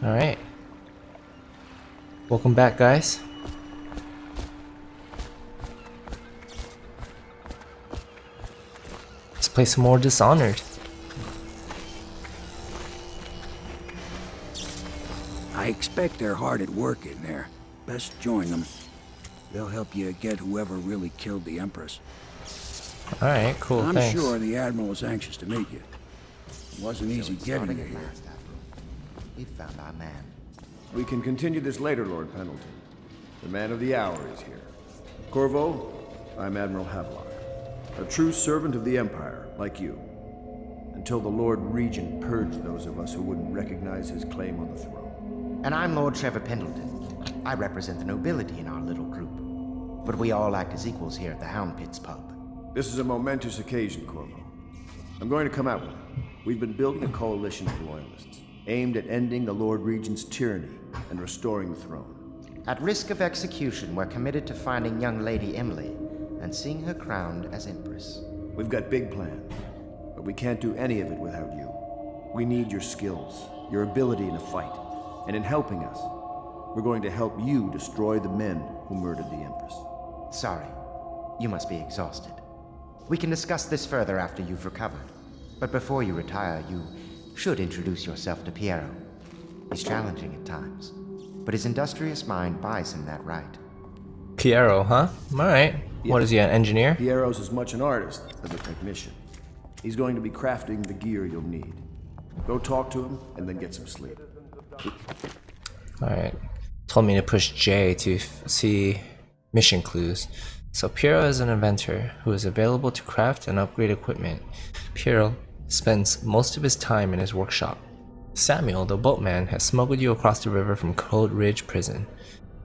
Alright. Welcome back, guys. Let's play some more Dishonored. I expect they're hard at work in there. Best join them. They'll help you get whoever really killed the Empress. Alright, cool, I'm thanks. sure the Admiral was anxious to meet you. It wasn't easy getting you here. We found our man. We can continue this later, Lord Pendleton. The man of the hour is here. Corvo, I'm Admiral Havelock. A true servant of the Empire, like you. Until the Lord Regent purged those of us who wouldn't recognize his claim on the throne. And I'm Lord Trevor Pendleton. I represent the nobility in our little group. But we all act as equals here at the Hound Pits pub. This is a momentous occasion, Corvo. I'm going to come out with it. We've been building a coalition of loyalists, aimed at ending the Lord Regent's tyranny and restoring the throne. At risk of execution, we're committed to finding young Lady Emily and seeing her crowned as Empress. We've got big plans, but we can't do any of it without you. We need your skills, your ability in a fight, and in helping us, we're going to help you destroy the men who murdered the Empress. Sorry, you must be exhausted. We can discuss this further after you've recovered. But before you retire, you should introduce yourself to Piero. He's challenging at times, but his industrious mind buys him that right. Piero, huh? Alright. Yeah. What is he, an engineer? Piero's as much an artist as a technician. He's going to be crafting the gear you'll need. Go talk to him, and then get some sleep. Alright. Told me to push J to see mission clues. So Piero is an inventor who is available to craft and upgrade equipment. Piero spends most of his time in his workshop. Samuel, the boatman, has smuggled you across the river from Cold Ridge Prison.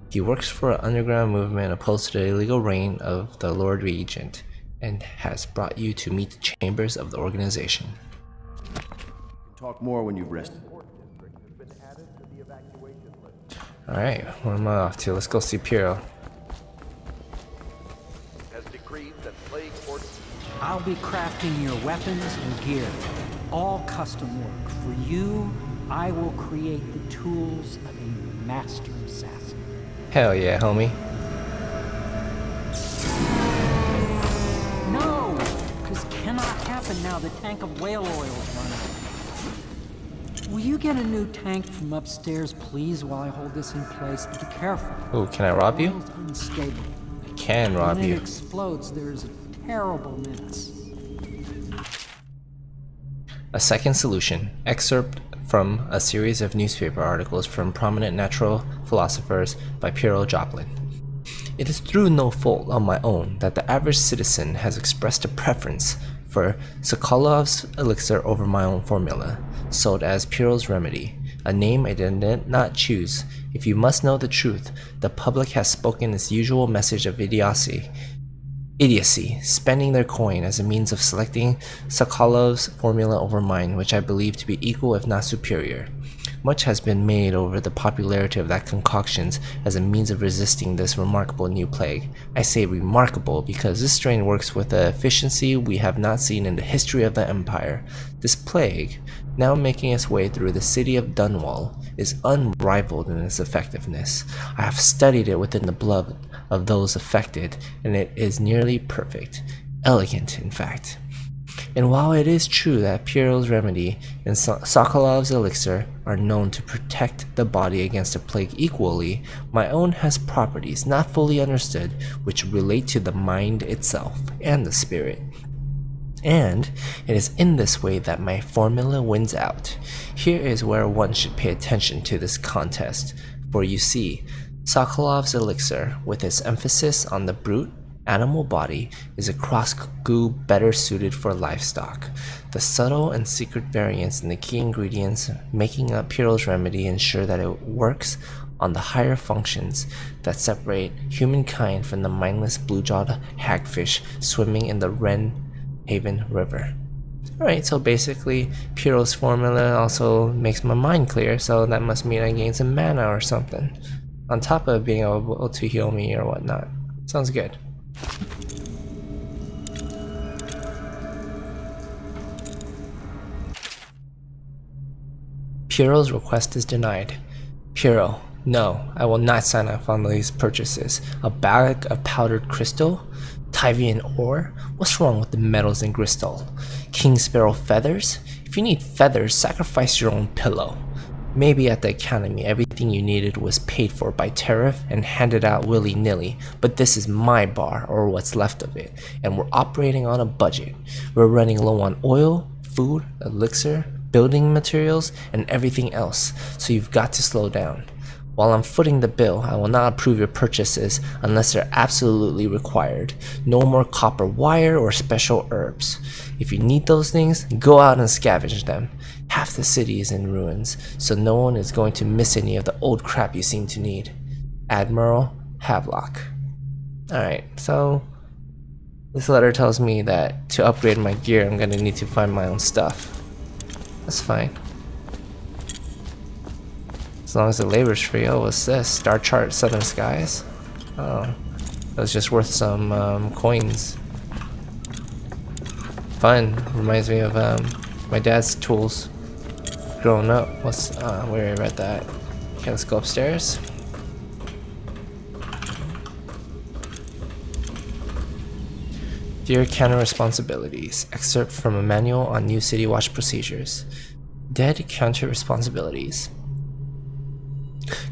He works for an underground movement opposed to the illegal reign of the Lord Regent, and has brought you to meet the chambers of the organization. Talk more when you've rested. Alright, where am I off to? Let's go see Piero. I'll be crafting your weapons and gear. All custom work. For you, I will create the tools of a master assassin. Hell yeah, homie. No! This cannot happen now the tank of whale oil is run out. Will you get a new tank from upstairs, please, while I hold this in place? Be careful. Ooh, can I rob you? Oil's unstable. I can rob When you. it explodes, there's a terrible mess. A second solution. Excerpt from a series of newspaper articles from prominent natural philosophers by Piero Joplin. It is through no fault of my own that the average citizen has expressed a preference for Sokolov's elixir over my own formula, sold as Piero's remedy, a name I did not choose. If you must know the truth, the public has spoken its usual message of idiocy, spending their coin as a means of selecting Sokolov's formula over mine, which I believe to be equal if not superior. Much has been made over the popularity of that concoctions as a means of resisting this remarkable new plague. I say remarkable because this strain works with an efficiency we have not seen in the history of the Empire. This plague, now making its way through the city of Dunwall, is unrivaled in its effectiveness. I have studied it within the blood of those affected, and it is nearly perfect. Elegant, in fact. And while it is true that Piero's remedy and Sokolov's elixir are known to protect the body against the plague equally, my own has properties not fully understood which relate to the mind itself and the spirit. And it is in this way that my formula wins out. Here is where one should pay attention to this contest, for you see, Sokolov's elixir, with its emphasis on the brute animal body, is a cross goo better suited for livestock. The subtle and secret variants in the key ingredients making up Piero's remedy ensure that it works on the higher functions that separate humankind from the mindless blue-jawed hagfish swimming in the Wren Haven River. Alright, so basically Piero's formula also makes my mind clear, so that must mean I gain some mana or something, on top of being able to heal me or whatnot. Sounds good. Piero's request is denied. Piero, no, I will not sign off on these purchases. A bag of powdered crystal? Tyvian ore? What's wrong with the metals in Crystal? King Sparrow feathers? If you need feathers, sacrifice your own pillow. Maybe at the academy everything you needed was paid for by tariff and handed out willy-nilly, but this is my bar, or what's left of it, and we're operating on a budget. We're running low on oil, food, elixir, building materials, and everything else, so you've got to slow down. While I'm footing the bill, I will not approve your purchases unless they're absolutely required. No more copper wire or special herbs. If you need those things, go out and scavenge them. Half the city is in ruins, so no one is going to miss any of the old crap you seem to need. Admiral Havelock. Alright, so this letter tells me that to upgrade my gear, I'm gonna need to find my own stuff. That's fine. As long as the labor's free. Oh, what's this? Star chart Southern Skies? Oh, that's just worth some coins. Fun. Reminds me of my dad's tools growing up. What's where I read that? Okay, let's go upstairs. Dear Counter Responsibilities. Excerpt from a manual on new City Watch procedures. Dead Counter Responsibilities.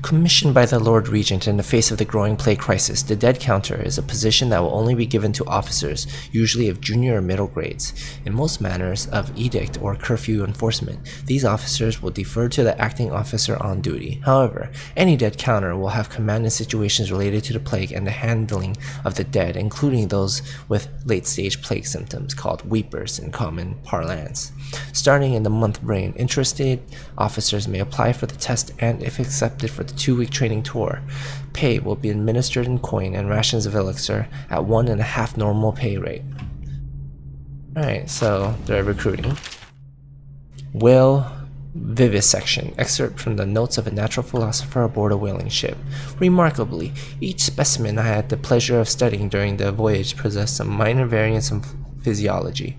Commissioned by the Lord Regent in the face of the growing plague crisis, the dead counter is a position that will only be given to officers, usually of junior or middle grades. In most matters of edict or curfew enforcement, these officers will defer to the acting officer on duty. However, any dead counter will have command in situations related to the plague and the handling of the dead, including those with late-stage plague symptoms, called weepers in common parlance. Starting in the month of rain, interested officers may apply for the test, and if accepted for the 2-week training tour, pay will be administered in coin and rations of elixir at 1.5 normal pay rate. Alright, so they're recruiting. Whale vivisection. Excerpt from the notes of a natural philosopher aboard a whaling ship. Remarkably, each specimen I had the pleasure of studying during the voyage possessed some minor variance in physiology.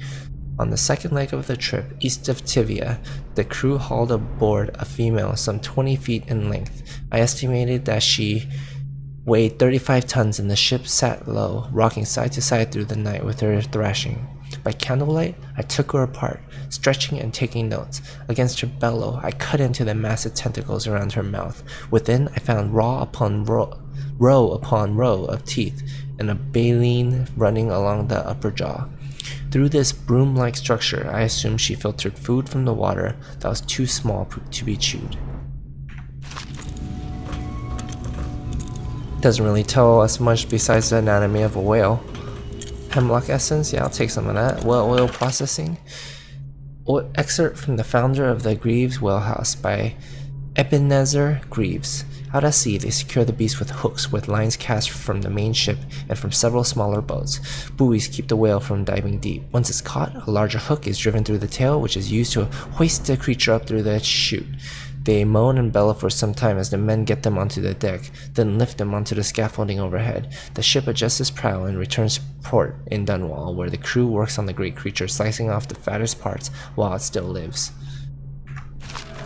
On the second leg of the trip, east of Tivia, the crew hauled aboard a female some 20 feet in length. I estimated that she weighed 35 tons, and the ship sat low, rocking side to side through the night with her thrashing. By candlelight, I took her apart, stretching and taking notes. Against her bellow, I cut into the massive tentacles around her mouth. Within, I found row upon row of teeth, and a baleen running along the upper jaw. Through this broom-like structure, I assumed she filtered food from the water that was too small to be chewed. Doesn't really tell us much besides the anatomy of a whale. Hemlock essence, yeah, I'll take some of that. Whale oil processing. Excerpt from the founder of the Greaves Whalehouse by Ebenezer Greaves. Out at sea, they secure the beast with hooks with lines cast from the main ship and from several smaller boats. Buoys keep the whale from diving deep. Once it's caught, a larger hook is driven through the tail, which is used to hoist the creature up through the chute. They moan and bellow for some time as the men get them onto the deck, then lift them onto the scaffolding overhead. The ship adjusts its prow and returns to port in Dunwall, where the crew works on the great creature, slicing off the fattest parts while it still lives.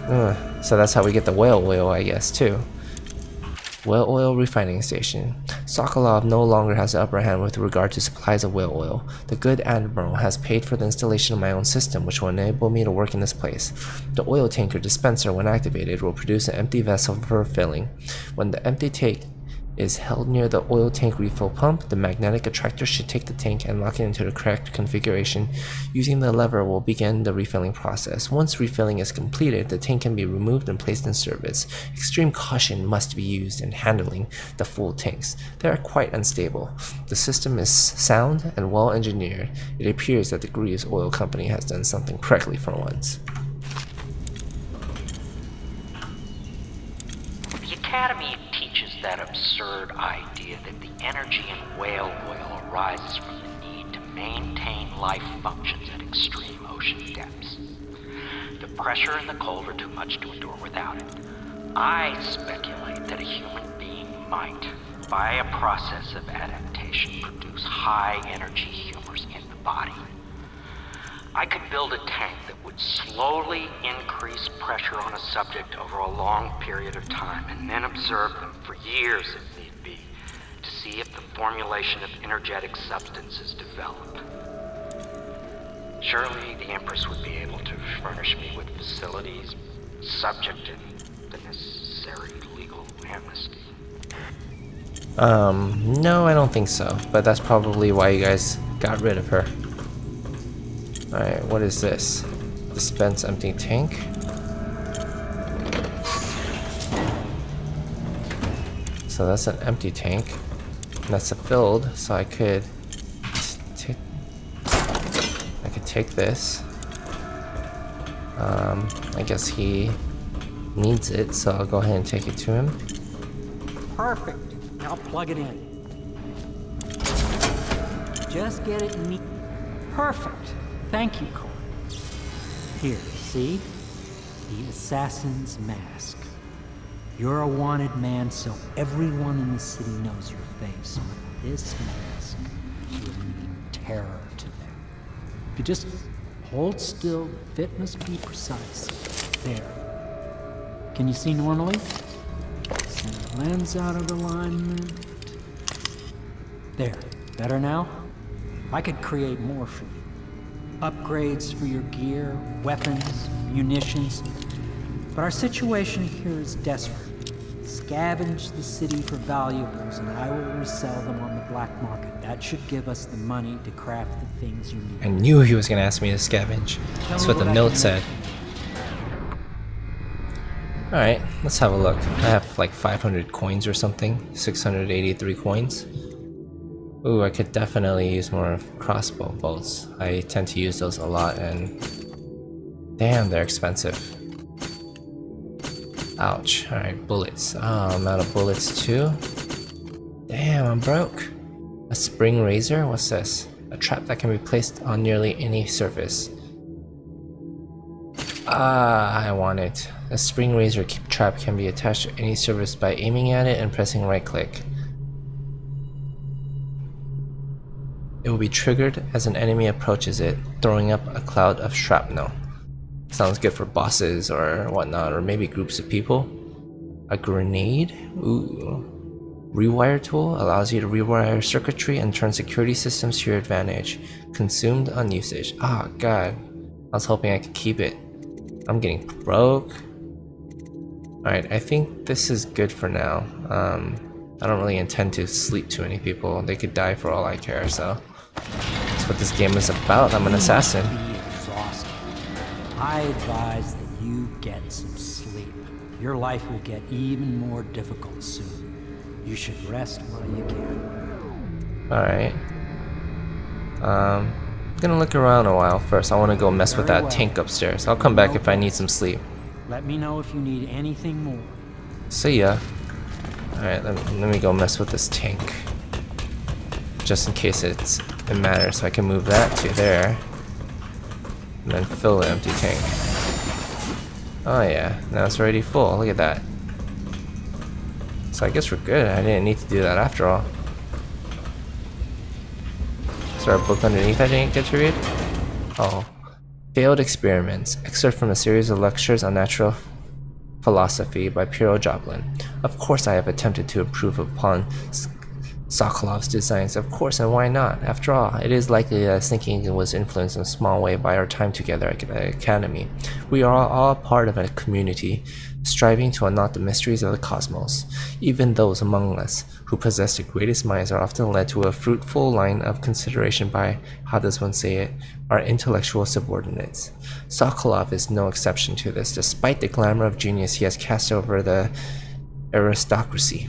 So that's how we get the whale oil, I guess, too. Whale oil refining station. Sokolov no longer has the upper hand with regard to supplies of whale oil. The good admiral has paid for the installation of my own system, which will enable me to work in this place. The oil tanker dispenser, when activated, will produce an empty vessel for filling. When the empty tank is held near the oil tank refill pump, the magnetic attractor should take the tank and lock it into the correct configuration. Using the lever will begin the refilling process. Once refilling is completed, the tank can be removed and placed in service. Extreme caution must be used in handling the full tanks. They are quite unstable. The system is sound and well engineered. It appears that the Greaves Oil Company has done something correctly for once. The Academy teaches that absurd idea that the energy in whale oil arises from the need to maintain life functions at extreme ocean depths. The pressure and the cold are too much to endure without it. I speculate that a human being might, by a process of adaptation, produce high-energy humors in the body. I could build a tank that would slowly increase pressure on a subject over a long period of time, and then observe them for years if need be, to see if the formulation of energetic substances developed. Surely the Empress would be able to furnish me with facilities, subject to the necessary legal amnesty. No, I don't think so. But that's probably why you guys got rid of her. Alright, what is this? Dispense empty tank. So that's an empty tank. And that's a filled, so I could take this. I guess he needs it, so I'll go ahead and take it to him. Perfect. Now plug it in. Just get it neat. Perfect. Thank you, Cole. Here, see? The assassin's mask. You're a wanted man, so everyone in the city knows your face. But this mask will mean terror to them. If you just hold still, the fit must be precise. There. Can you see normally? Send the lens out of alignment. There. Better now? I could create more for you. Upgrades for your gear, weapons, munitions. But our situation here is desperate. Scavenge the city for valuables and I will resell them on the black market. That should give us the money to craft the things you need. I knew he was gonna ask me to scavenge. That's what the note said. Alright, let's have a look. I have like 500 coins or something. 683 coins. Ooh, I could definitely use more crossbow bolts. I tend to use those a lot and damn, they're expensive. Ouch. Alright, bullets. Oh, I'm out of bullets too. Damn, I'm broke. A spring razor? What's this? A trap that can be placed on nearly any surface. Ah, I want it. A spring razor trap can be attached to any surface by aiming at it and pressing right click. It will be triggered as an enemy approaches it, throwing up a cloud of shrapnel. Sounds good for bosses or whatnot, or maybe groups of people. A grenade? Ooh. Rewire tool allows you to rewire circuitry and turn security systems to your advantage. Consumed on usage. Ah, god. I was hoping I could keep it. I'm getting broke. Alright, I think this is good for now. I don't really intend to sleep too many people. They could die for all I care, so that's what this game is about. I'm an assassin. I advise that you get some sleep. Your life will get even more difficult soon. You should rest while you can. Alright. I'm gonna look around a while first. I want to go mess with that tank upstairs. I'll come back if I need some sleep. Let me know if you need anything more. See ya. Alright, let me go mess with this tank. Just in case it matters, so I can move that to there. And then fill the empty tank. Oh yeah, now it's already full. Look at that. So I guess we're good. I didn't need to do that after all. Is there a book underneath I didn't get to read? Oh. Failed Experiments. Excerpt from a series of lectures on natural philosophy by Piero Joplin. Of course I have attempted to improve upon Sokolov's designs, of course, and why not? After all, it is likely that his thinking was influenced in a small way by our time together at the Academy. We are all part of a community, striving to unknow the mysteries of the cosmos. Even those among us who possess the greatest minds are often led to a fruitful line of consideration by, how does one say it, our intellectual subordinates. Sokolov is no exception to this, despite the glamour of genius he has cast over the aristocracy.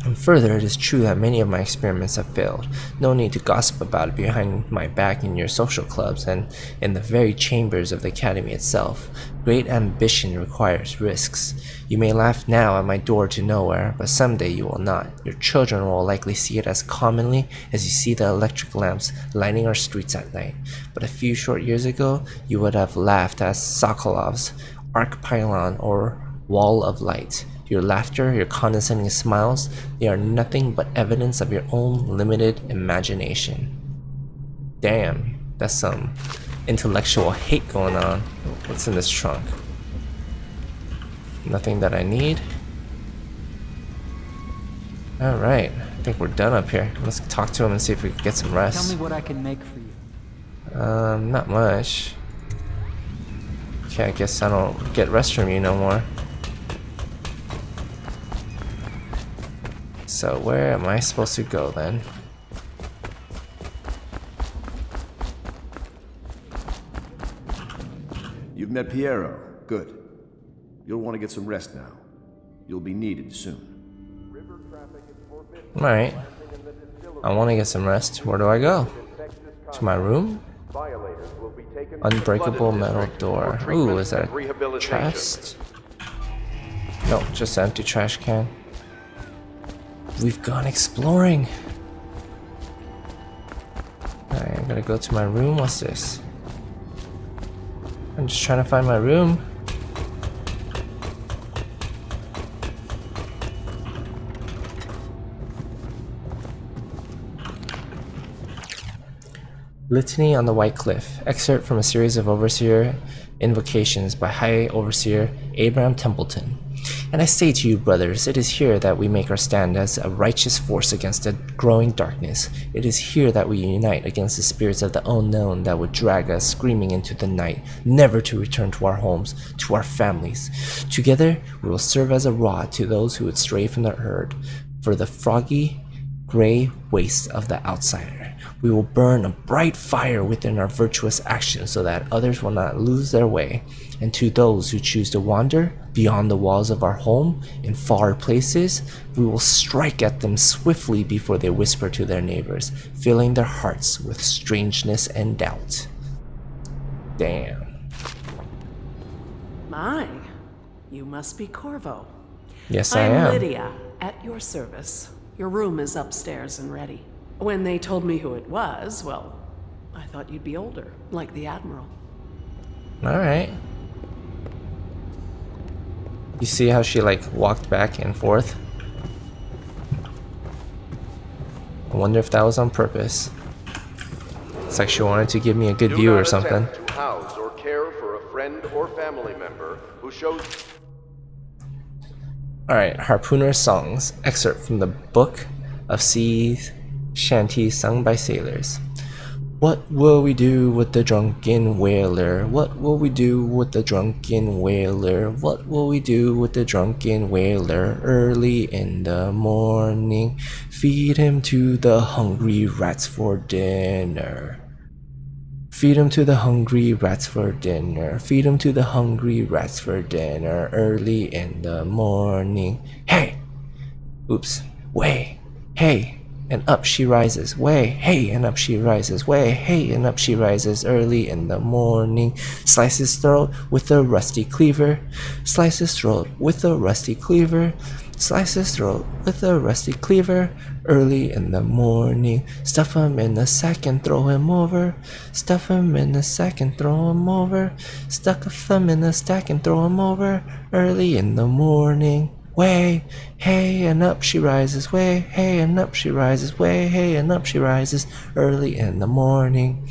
And further, it is true that many of my experiments have failed. No need to gossip about it behind my back in your social clubs and in the very chambers of the Academy itself. Great ambition requires risks. You may laugh now at my door to nowhere, but someday you will not. Your children will likely see it as commonly as you see the electric lamps lighting our streets at night. But a few short years ago, you would have laughed at Sokolov's arc pylon or wall of light. Your laughter, your condescending smiles, they are nothing but evidence of your own limited imagination. Damn, that's some intellectual hate going on. What's in this trunk? Nothing that I need. Alright, I think we're done up here. Let's talk to him and see if we can get some Tell rest. me what I can make for you. Not much. Okay, I guess I don't get rest from you no more. So where am I supposed to go then? You've met Piero. Good. You'll want to get some rest now. You'll be needed soon. Alright. I want to get some rest. Where do I go? To my room? Unbreakable metal door. Ooh, is that a chest? Nope, just an empty trash can. We've gone exploring. Alright, I'm gonna go to my room. What's this? I'm just trying to find my room. Litany on the White Cliff. Excerpt from a series of Overseer invocations by High Overseer Abraham Templeton. And I say to you, brothers, it is here that we make our stand as a righteous force against the growing darkness. It is here that we unite against the spirits of the unknown that would drag us screaming into the night, never to return to our homes, to our families. Together, we will serve as a rod to those who would stray from the herd, for the froggy, gray waste of the outsider. We will burn a bright fire within our virtuous actions so that others will not lose their way. And to those who choose to wander beyond the walls of our home in far places, we will strike at them swiftly before they whisper to their neighbors, filling their hearts with strangeness and doubt. Damn. My, you must be Corvo. Yes, I am. I'm Lydia, at your service. Your room is upstairs and ready. When they told me who it was, well, I thought you'd be older, like the Admiral. Alright. You see how she like walked back and forth? I wonder if that was on purpose. It's like she wanted to give me a good view or something. To house or care for a friend or family member who shows. Alright, Harpooner Songs. Excerpt from the Book of Sea Shanties sung by sailors. What will we do with the drunken whaler? What will we do with the drunken whaler? What will we do with the drunken whaler? Early in the morning, feed him to the hungry rats for dinner. Feed him to the hungry rats for dinner. Feed him to the hungry rats for dinner. Early in the morning. Hey! Oops. Way! Hey! And up she rises, way, hey, and up she rises, way, hey, and up she rises early in the morning. Slice his throat with a rusty cleaver, slice his throat with a rusty cleaver, slice his throat with a rusty cleaver, early in the morning. Stuff him in a sack and throw him over, stuff him in a sack and throw him over, stuck him in a stack and throw him over, early in the morning. Way, hey, and up she rises, way, hey, and up she rises, way, hey, and up she rises, early in the morning.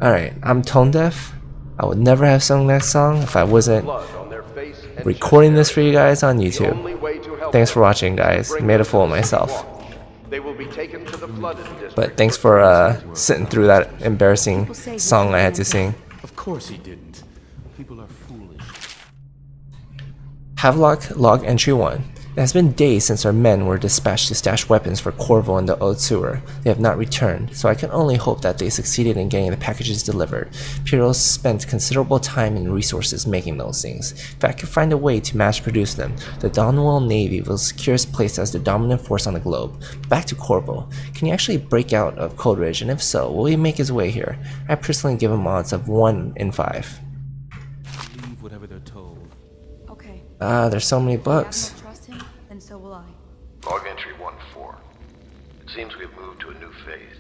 Alright, I'm tone deaf. I would never have sung that song if I wasn't recording this for you guys on YouTube. Thanks for watching, guys. Made a fool of myself. They will be taken to the flooded district. But thanks for sitting through that embarrassing song I had to sing. Of course he didn't. People are foolish. Havelock Log Entry 1. It has been days since our men were dispatched to stash weapons for Corvo in the Old Sewer. They have not returned, so I can only hope that they succeeded in getting the packages delivered. Piero spent considerable time and resources making those things. If I could find a way to mass produce them, the Donwell Navy will secure its place as the dominant force on the globe. Back to Corvo. Can he actually break out of Coleridge, and if so, will he make his way here? I personally give him odds of 1 in 5. Believe whatever they're told. Okay. There's so many books. If I don't trust him, then so will I. Log entry 1-4. It seems we've moved to a new phase.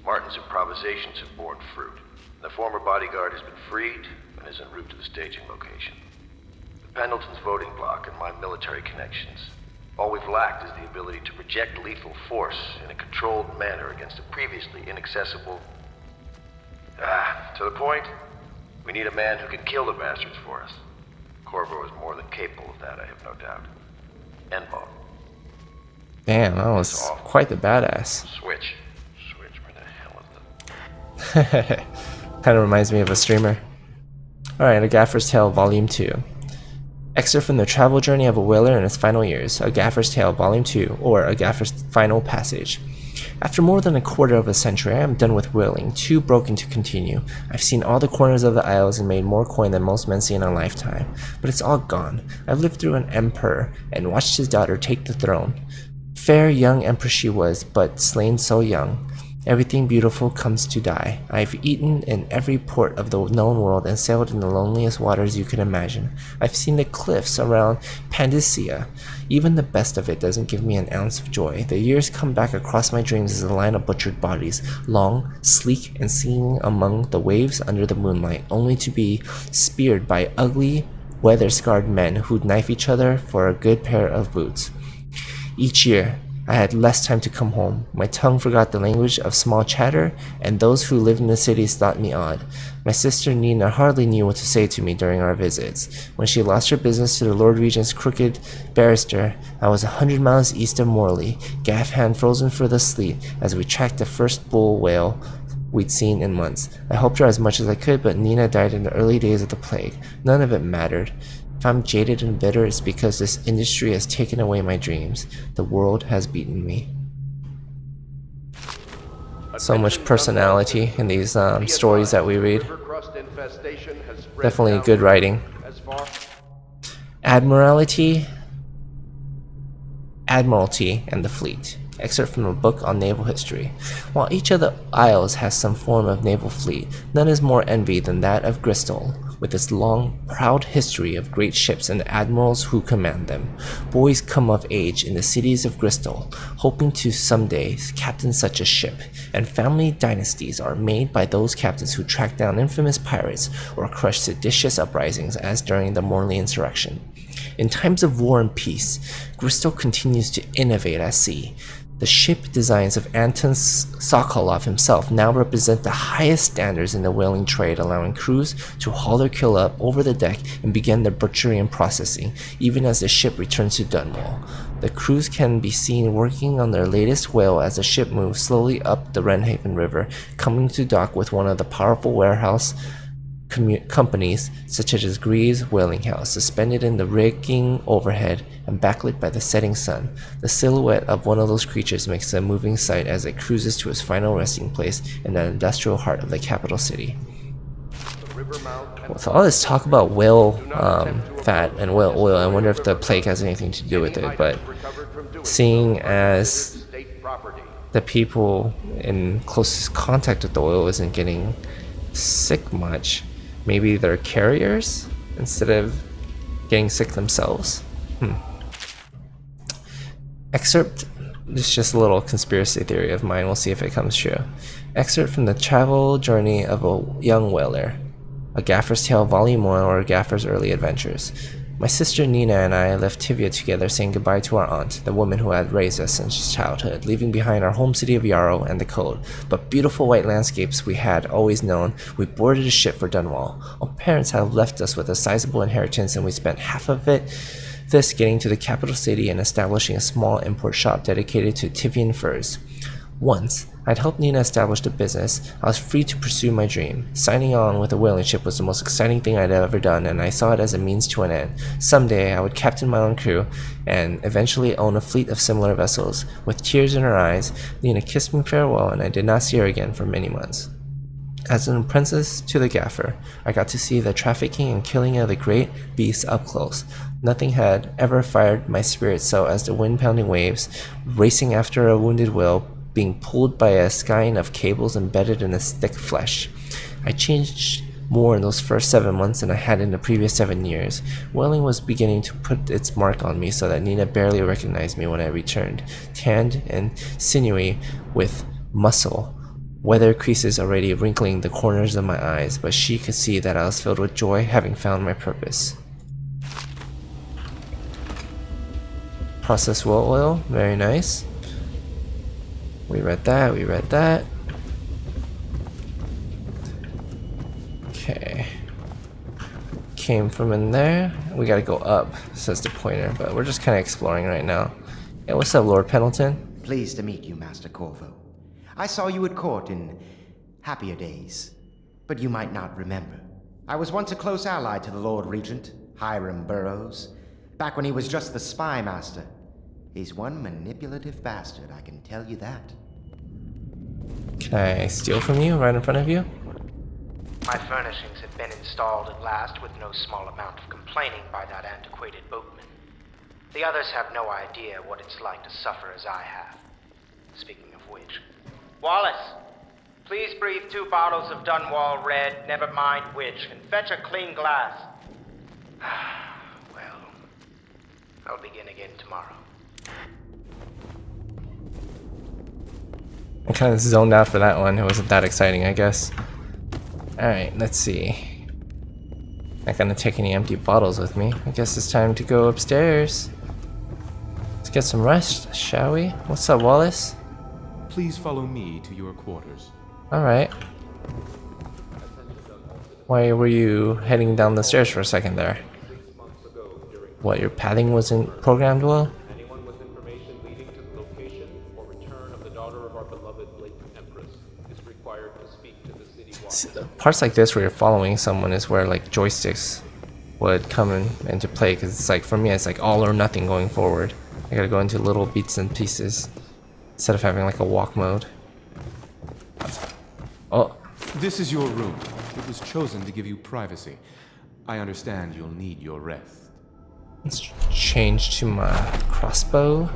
Martin's improvisations have borne fruit. The former bodyguard has been freed and is en route to the staging location. The Pendleton's voting block and my military connections. All we've lacked is the ability to project lethal force in a controlled manner against a previously inaccessible... To the point, we need a man who can kill the bastards for us. Corvo is more than capable of that, I have no doubt. Envo. Damn, that was quite the badass. Switch. Switch, where the hell is the... Kind of reminds me of a streamer. Alright, A Gaffer's Tale Volume 2. Excerpt from the travel journey of a whaler in its final years, A Gaffer's Tale Volume 2, or A Gaffer's Final Passage. After more than a quarter of a century, I am done with whaling, too broken to continue. I've seen all the corners of the isles and made more coin than most men see in a lifetime. But it's all gone. I've lived through an emperor and watched his daughter take the throne. Fair young empress she was, but slain so young. Everything beautiful comes to die. I've eaten in every port of the known world and sailed in the loneliest waters you could imagine. I've seen the cliffs around Pandisia. Even the best of it doesn't give me an ounce of joy. The years come back across my dreams as a line of butchered bodies, long, sleek, and singing among the waves under the moonlight, only to be speared by ugly, weather-scarred men who'd knife each other for a good pair of boots. Each year, I had less time to come home. My tongue forgot the language of small chatter, and those who lived in the cities thought me odd. My sister Nina hardly knew what to say to me during our visits. When she lost her business to the Lord Regent's crooked barrister, I was 100 miles east of Morley, gaff hand frozen for the sleet, as we tracked the first bull whale we'd seen in months. I helped her as much as I could, but Nina died in the early days of the plague. None of it mattered. If I'm jaded and bitter, it's because this industry has taken away my dreams. The world has beaten me. So much personality in these stories that we read. Definitely good writing. Admiralty and the Fleet. Excerpt from a book on naval history. While each of the isles has some form of naval fleet, none is more envied than that of Bristol, with its long, proud history of great ships and the admirals who command them. Boys come of age in the cities of Bristol, hoping to someday captain such a ship, and family dynasties are made by those captains who track down infamous pirates or crush seditious uprisings, as during the Morley insurrection. In times of war and peace, Bristol continues to innovate at sea. The ship designs of Anton Sokolov himself now represent the highest standards in the whaling trade, allowing crews to haul their kill up over the deck and begin their butchery and processing, even as the ship returns to Dunwall. The crews can be seen working on their latest whale as the ship moves slowly up the Wrenhaven River, coming to dock with one of the powerful warehouse companies such as Greaves Whaling House, suspended in the rigging overhead and backlit by the setting sun. The silhouette of one of those creatures makes a moving sight as it cruises to its final resting place in the industrial heart of the capital city. With all this talk about whale fat and whale oil, I wonder if the plague has anything to do with it, but seeing as the people in closest contact with the oil isn't getting sick much, maybe they're carriers instead of getting sick themselves. Excerpt, this is just a little conspiracy theory of mine, we'll see if it comes true. Excerpt from the travel journey of a young whaler, A Gaffer's Tale Volume 1, or A Gaffer's Early Adventures. My sister Nina and I left Tivia together, saying goodbye to our aunt, the woman who had raised us since childhood, leaving behind our home city of Yarrow and the code, but beautiful white landscapes we had always known. We boarded a ship for Dunwall. Our parents had left us with a sizable inheritance, and we spent half of this getting to the capital city and establishing a small import shop dedicated to Tivian furs. Once I'd helped Nina establish the business, I was free to pursue my dream. Signing on with a whaling ship was the most exciting thing I'd ever done, and I saw it as a means to an end. Someday I would captain my own crew and eventually own a fleet of similar vessels. With tears in her eyes, Nina kissed me farewell, and I did not see her again for many months. As an apprentice to the gaffer, I got to see the trafficking and killing of the great beasts up close. Nothing had ever fired my spirit so as the wind-pounding waves, racing after a wounded whale, being pulled by a skein of cables embedded in its thick flesh. I changed more in those first 7 months than I had in the previous 7 years. Whaling was beginning to put its mark on me so that Nina barely recognized me when I returned, tanned and sinewy with muscle, weather creases already wrinkling the corners of my eyes, but she could see that I was filled with joy, having found my purpose. Processed whale oil, very nice. We read that. came from in there. We gotta go up, says the pointer, but we're just kind of exploring right now. Yeah, what's up, Lord Pendleton? Pleased to meet you, Master Corvo. I saw you at court in happier days, but you might not remember. I was once a close ally to the Lord Regent, Hiram Burroughs, back when he was just the spy master. He's one manipulative bastard, I can tell you that. Can I steal from you right in front of you? My furnishings have been installed at last with no small amount of complaining by that antiquated boatman. The others have no idea what it's like to suffer as I have. Speaking of which... Wallace! Please breathe 2 bottles of Dunwall Red, never mind which, and fetch a clean glass. Well, I'll begin again tomorrow. I kind of zoned out for that one. It wasn't that exciting, I guess. Alright, let's see. Not gonna take any empty bottles with me. I guess it's time to go upstairs. Let's get some rest, shall we? What's up, Wallace? Please follow me to your quarters. Alright. Why were you heading down the stairs for a second there? What, your padding wasn't programmed well? Anyone with information leading to the location or return of the daughter of our beloved late Empress is required to speak to the city watch. Parts like this where you're following someone is where like joysticks would come into play, because it's like, for me, it's like all or nothing going forward. I gotta go into little bits and pieces instead of having like a walk mode. Oh, This is your room. It was chosen to give you privacy. I understand you'll need your rest. let's change to my crossbow.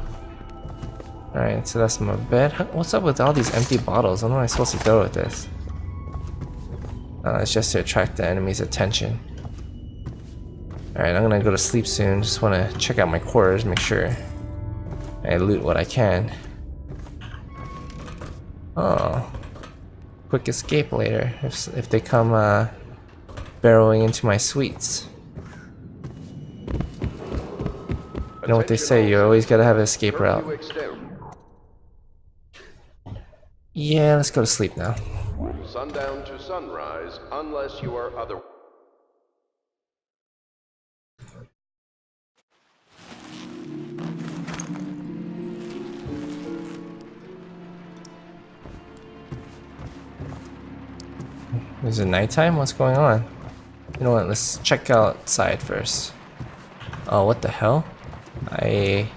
Alright, so that's my bed. What's up with all these empty bottles? What am I supposed to throw with this? It's just to attract the enemy's attention. Alright, I'm gonna go to sleep soon. Just wanna check out my quarters, make sure I loot what I can. Oh. Quick escape later if they come barreling into my suites. You know what they say, you always gotta have an escape route. Yeah, let's go to sleep now. Sundown to sunrise, unless you are other. Is it nighttime? What's going on? You know what? Let's check outside first. Oh, what the hell? I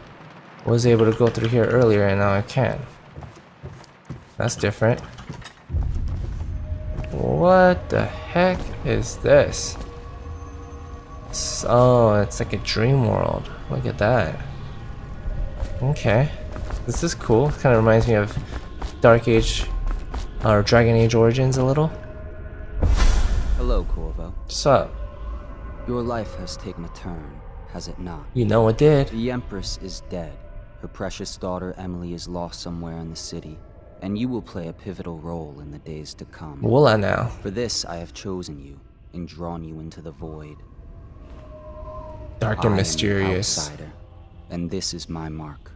was able to go through here earlier and now I can't. That's different. What the heck is this? Oh, it's like a dream world. Look at that. Okay. This is cool. Kind of reminds me of Dark Age or Dragon Age Origins a little. Hello, Corvo. What's up? Your life has taken a turn, has it not? You know it did. The Empress is dead. Her precious daughter Emily is lost somewhere in the city, and you will play a pivotal role in the days to come. Will I now? For this, I have chosen you and drawn you into the void. Dark I and am mysterious. the outsider, and this is my mark.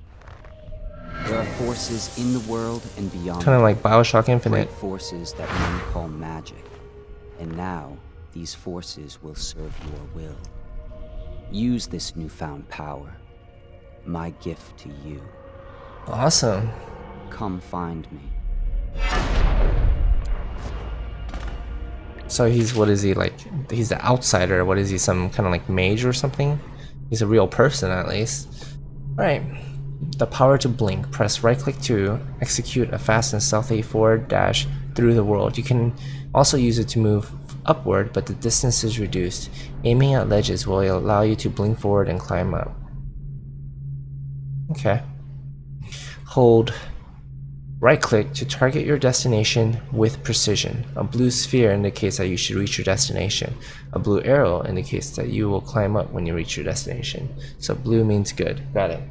There are forces in the world and beyond. Kind of like BioShock Infinite. Great forces that men call magic. And now, these forces will serve your will. Use this newfound power. My gift to you. Awesome. Come find me. So he's, what is he, like, he's the outsider. What is he, some kind of like mage or something? He's a real person at least. Alright. The power to blink. Press right click to execute a fast and stealthy forward dash through the world. You can also use it to move upward, but the distance is reduced. Aiming at ledges will allow you to blink forward and climb up. Okay. Hold right click to target your destination with precision. A blue sphere indicates that you should reach your destination. A blue arrow indicates that you will climb up when you reach your destination. So blue means good. Got it.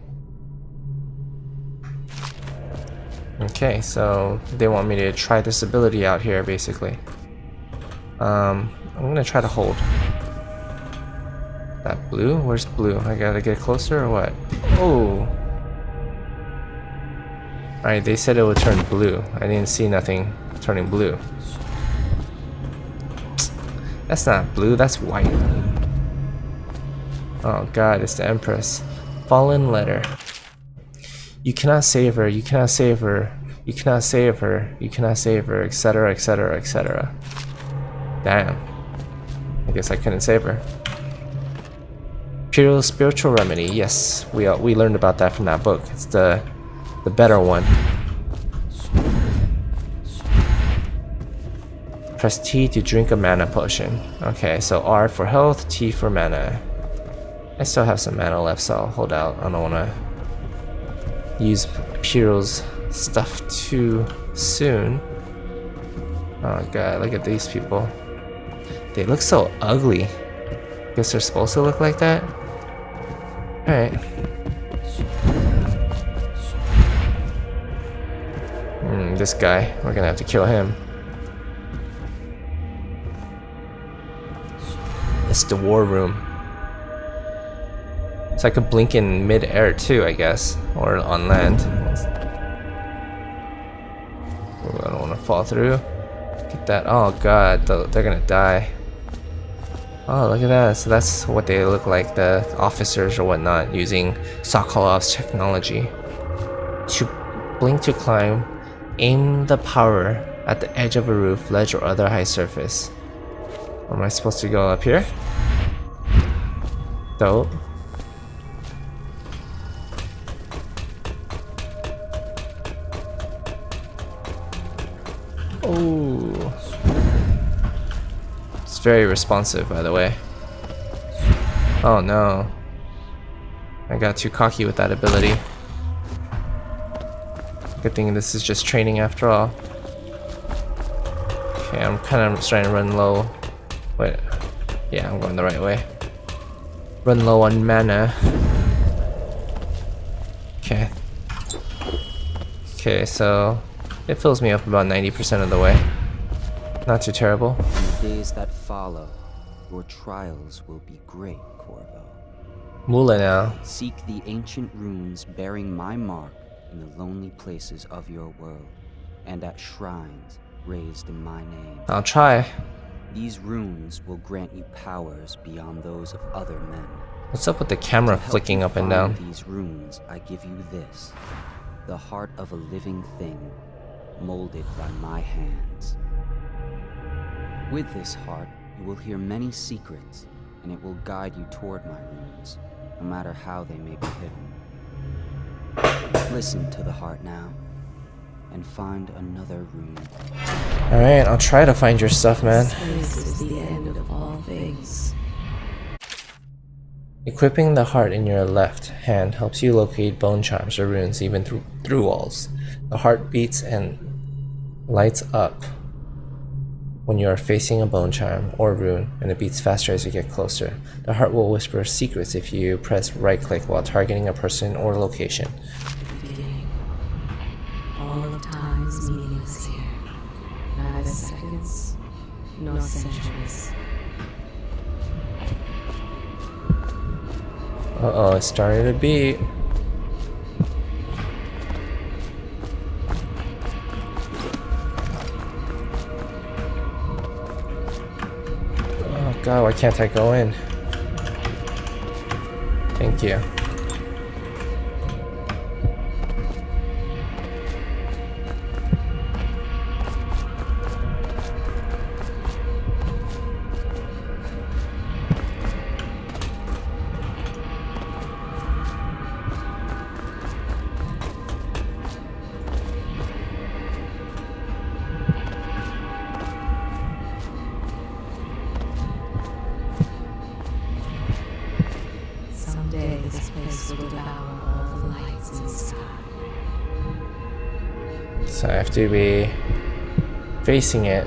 Okay, so they want me to try this ability out here, basically. I'm gonna try to hold. That blue? Where's blue? I gotta get closer or what? Oh! Alright, they said it would turn blue. I didn't see nothing turning blue. That's not blue, that's white. Oh god, it's the Empress. Fallen letter. You cannot save her, you cannot save her, you cannot save her, you cannot save her, etc, etc, etc. Damn. I guess I couldn't save her. Imperial spiritual remedy, yes, we learned about that from that book. It's the better one. Press T to drink a mana potion. Okay, so R for health, T for mana. I still have some mana left, so I'll hold out. I don't want to use Imperial's stuff too soon. Oh god, look at these people. They look so ugly. Guess they're supposed to look like that? Alright. This guy, we're gonna have to kill him. It's the war room. So I could blink in mid-air too, I guess. Or on land. Ooh, I don't want to fall through. Get that. Oh god, they're gonna die. Oh, look at that. So that's what they look like, the officers or whatnot, using Sokolov's technology. To blink to climb, aim the power at the edge of a roof, ledge, or other high surface. Am I supposed to go up here? Dope. Oh. It's very responsive, by the way. Oh no. I got too cocky with that ability. Good thing this is just training after all. Okay, I'm kind of starting to run low. Wait. Yeah, I'm going the right way. Run low on mana. Okay. Okay, so it fills me up about 90% of the way. Not too terrible. In the days that follow, your trials will be great, Corvo. Mula now. Seek the ancient runes bearing my mark in the lonely places of your world, and at shrines raised in my name. I'll try. These runes will grant you powers beyond those of other men. What's up with the camera flicking up and down? These runes, I give you this, the heart of a living thing, molded by my hands. With this heart, you will hear many secrets, and it will guide you toward my runes, no matter how they may be hidden. Listen to the heart now, and find another rune. Alright, I'll try to find your stuff, man. This is the end of all things. Equipping the heart in your left hand helps you locate bone charms or runes even through walls. The heart beats and lights up when you are facing a bone charm or rune, and it beats faster as you get closer. The heart will whisper secrets if you press right click while targeting a person or location. All of time's meaningless here. Neither seconds, nor centuries. Uh-oh, it started to beat. Oh god, why can't I go in? Thank you. Someday this place will devour all the lights in the sky. So I have to be facing it.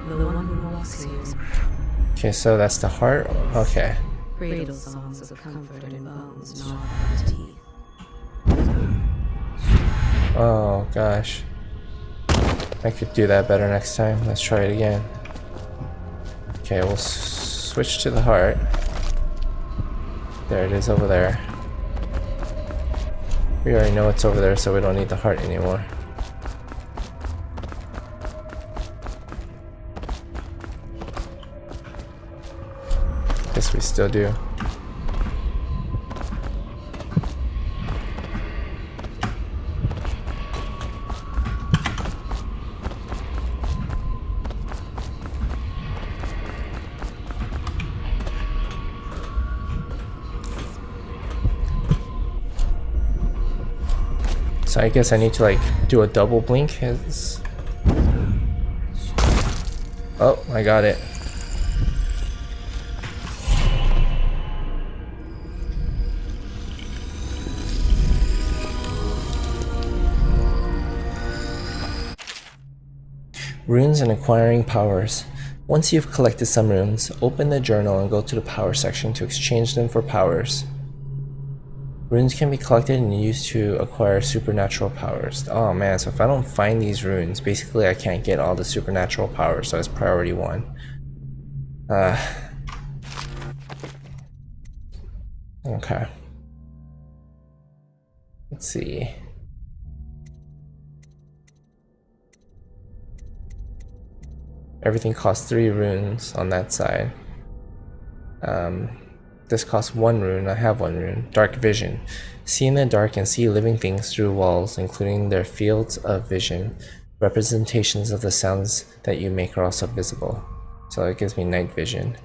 The one who walks here Okay, so that's the heart. Okay. cradle songs of comfort in bones gnawed by teeth. Oh gosh. I could do that better next time. Let's try it again. Okay, we'll switch to the heart. There it is over there. We already know it's over there, so we don't need the heart anymore. Guess we still do. So I guess I need to like do a double blink. Oh, I got it. Runes and acquiring powers. Once you've collected some runes, open the journal and go to the power section to exchange them for powers. Runes can be collected and used to acquire supernatural powers. Oh man, so if I don't find these runes, basically I can't get all the supernatural powers, so it's priority 1. Okay. Let's see. Everything costs 3 runes on that side. This costs 1 rune. I have 1 rune. Dark vision. See in the dark and see living things through walls, including their fields of vision. Representations of the sounds that you make are also visible. So it gives me night vision.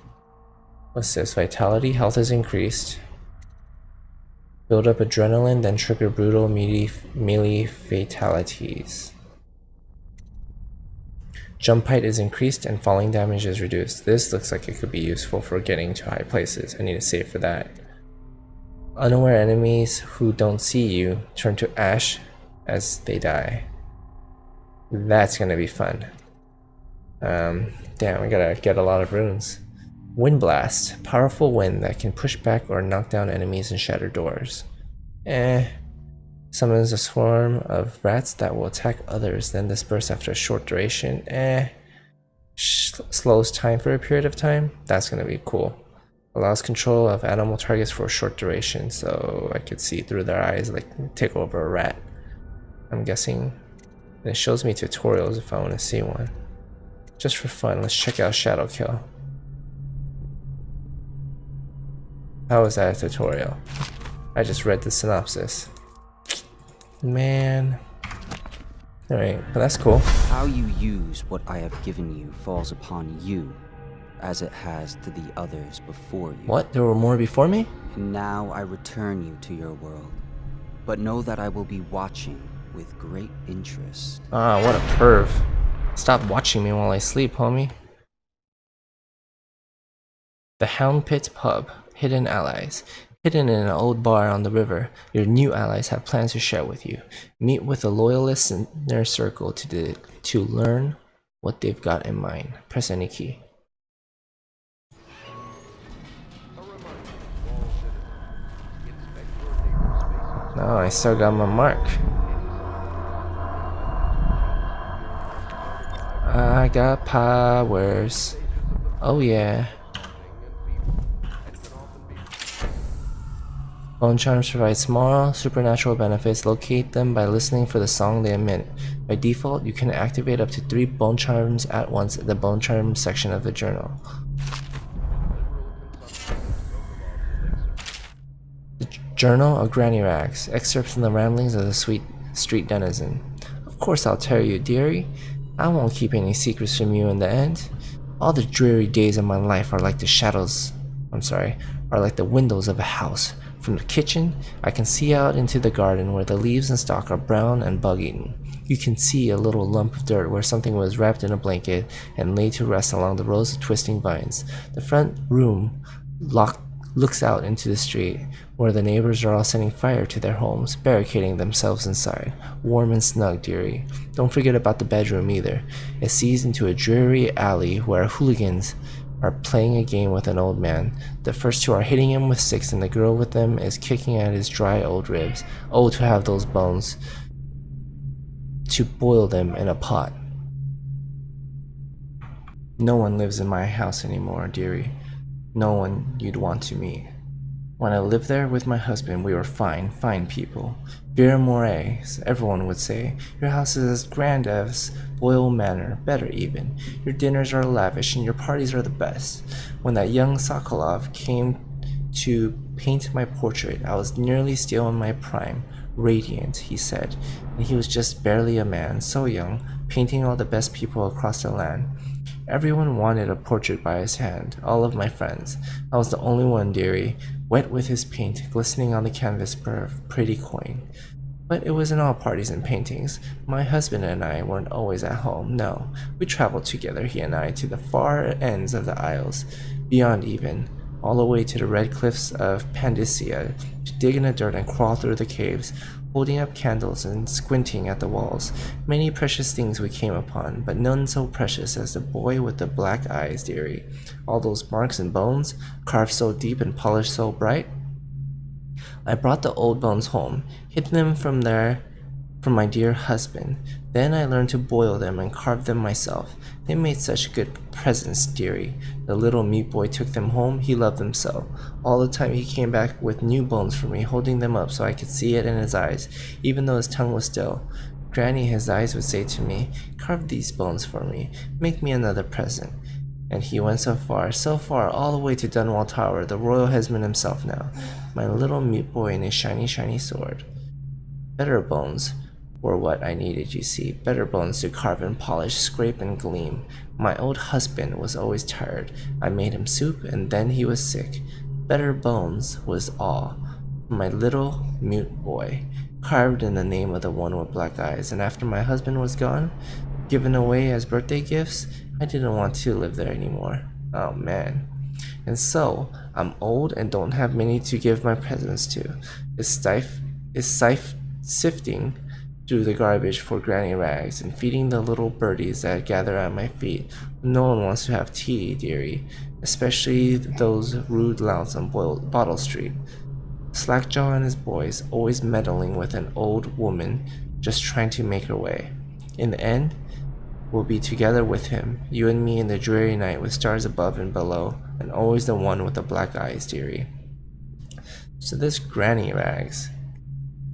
What's this? Vitality. Health is increased. Build up adrenaline, then trigger brutal melee fatalities. Jump height is increased and falling damage is reduced. This looks like it could be useful for getting to high places. I need to save for that. Unaware enemies who don't see you turn to ash as they die. That's gonna be fun. Damn, I gotta get a lot of runes. Wind Blast. Powerful wind that can push back or knock down enemies and shatter doors. Summons a swarm of rats that will attack others, then disperse after a short duration. Slows time for a period of time. That's gonna be cool. Allows control of animal targets for a short duration, so I could see through their eyes, like take over a rat. I'm guessing. And it shows me tutorials if I want to see one. Just for fun, let's check out Shadow Kill. How is that a tutorial? I just read the synopsis. Man. Alright, but that's cool. How you use what I have given you falls upon you, as it has to the others before you. What? There were more before me? And now I return you to your world. But know that I will be watching with great interest. Ah, what a perv. Stop watching me while I sleep, homie. The Hound Pit Pub. Hidden allies. Hidden in an old bar on the river, your new allies have plans to share with you. Meet with the loyalists in their circle to learn what they've got in mind. Press any key. No, I still got my mark. I got powers. Oh yeah. Bone charms provide small supernatural benefits. Locate them by listening for the song they emit. By default, you can activate up to 3 bone charms at once in the bone charms section of the journal. The Journal of Granny Rags. Excerpts from the ramblings of the sweet street denizen. Of course I'll tell you, dearie. I won't keep any secrets from you in the end. All the dreary days of my life are like are like the windows of a house. From the kitchen, I can see out into the garden where the leaves and stalk are brown and bug-eaten. You can see a little lump of dirt where something was wrapped in a blanket and laid to rest along the rows of twisting vines. The front room looks out into the street, where the neighbors are all setting fire to their homes, barricading themselves inside. Warm and snug, dearie. Don't forget about the bedroom either. It sees into a dreary alley where hooligans are playing a game with an old man. The first 2 are hitting him with sticks, and the girl with them is kicking at his dry old ribs. Oh, to have those bones. To boil them in a pot. No one lives in my house anymore, dearie. No one you'd want to meet. When I lived there with my husband, we were fine people. Bien morais, everyone would say. Your house is as grand as Boyle Manor, better even. Your dinners are lavish and your parties are the best. When that young Sokolov came to paint my portrait, I was nearly still in my prime. Radiant, he said, and he was just barely a man, so young, painting all the best people across the land. Everyone wanted a portrait by his hand, all of my friends. I was the only one, dearie, wet with his paint, glistening on the canvas for a pretty coin. But it wasn't all parties and paintings. My husband and I weren't always at home, no. We traveled together, he and I, to the far ends of the Isles, beyond even, all the way to the red cliffs of Pandysia, to dig in the dirt and crawl through the caves, holding up candles and squinting at the walls. Many precious things we came upon, but none so precious as the boy with the black eyes, dearie. All those marks and bones, carved so deep and polished so bright. I brought the old bones home, hid them from my dear husband. Then I learned to boil them and carve them myself. They made such good presents, dearie. The little meat boy took them home, he loved them so. All the time he came back with new bones for me, holding them up so I could see it in his eyes, even though his tongue was still. Granny, his eyes would say to me, carve these bones for me, make me another present. And he went so far, all the way to Dunwall Tower, the royal headsman himself now. My little mute boy and his shiny, shiny sword. Better bones were what I needed, you see. Better bones to carve and polish, scrape and gleam. My old husband was always tired. I made him soup, and then he was sick. Better bones was all. My little mute boy, carved in the name of the one with black eyes. And after my husband was gone, given away as birthday gifts, I didn't want to live there anymore. Oh man. And so, I'm old and don't have many to give my presents to. Sifting through the garbage for granny rags and feeding the little birdies that gather at my feet. No one wants to have tea, dearie, especially those rude louts on Bottle Street. Slackjaw and his boys, always meddling with an old woman just trying to make her way. In the end, we'll be together with him, you and me in the dreary night with stars above and below, and always the one with the black eyes, dearie. So this Granny Rags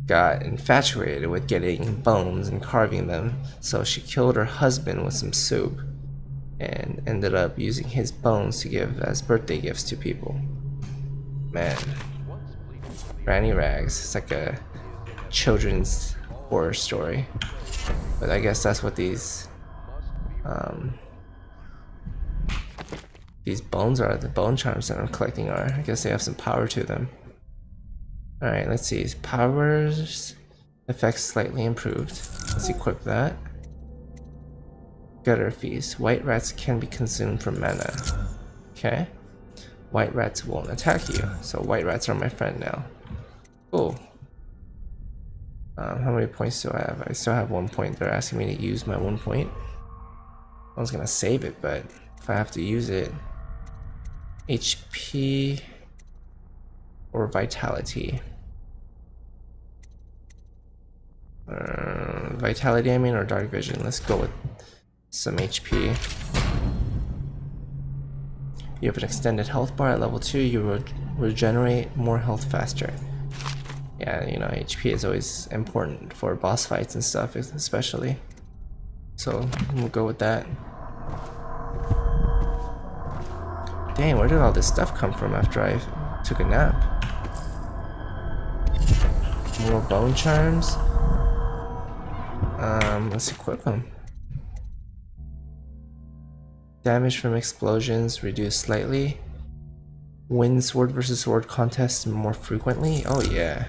got infatuated with getting bones and carving them, so she killed her husband with some soup and ended up using his bones to give as birthday gifts to people. Man, Granny Rags, it's like a children's horror story, but I guess that's what these bones are, the bone charms that I'm collecting are. I guess they have some power to them. Alright, let's see. Powers effects slightly improved. Let's equip that. Gutter Feast. White rats can be consumed for mana. Okay. White rats won't attack you. So white rats are my friend now. Cool. How many points do I have? I still have 1 point. They're asking me to use my 1 point. I was gonna save it, but if I have to use it, HP or Vitality. Vitality, I mean, or Dark Vision. Let's go with some HP. You have an extended health bar at level 2. You will regenerate more health faster. Yeah, you know, HP is always important for boss fights and stuff, especially. So we'll go with that. Dang, where did all this stuff come from after I took a nap? More bone charms. Let's equip them. Damage from explosions reduced slightly. Win sword versus sword contests more frequently. Oh yeah.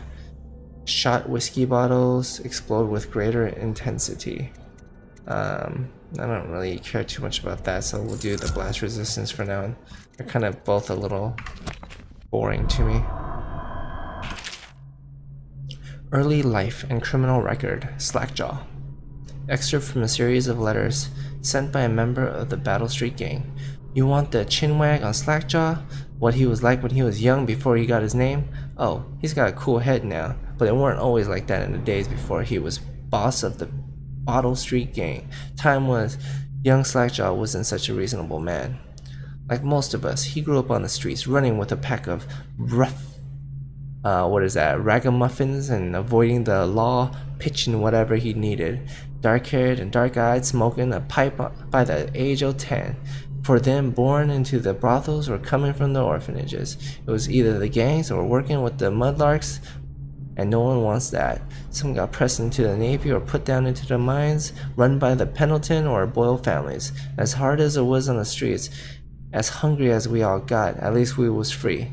Shot whiskey bottles explode with greater intensity. I don't really care too much about that, so we'll do the blast resistance for now. They're kind of both a little boring to me. Early life and criminal record, Slackjaw. Excerpt from a series of letters sent by a member of the Battle Street Gang. You want the chinwag on Slackjaw? What he was like when he was young before he got his name? Oh, he's got a cool head now, but it weren't always like that in the days before he was boss of the Bottle Street Gang. Time was, young Slackjaw wasn't such a reasonable man. Like most of us, he grew up on the streets, running with a pack of rough, ragamuffins, and avoiding the law, pitching whatever he needed. Dark-haired and dark-eyed, smoking a pipe by the age of 10. For them, born into the brothels or coming from the orphanages. It was either the gangs or working with the mudlarks, and no one wants that. Some got pressed into the Navy or put down into the mines, run by the Pendleton or Boyle families. As hard as it was on the streets, as hungry as we all got, at least we was free.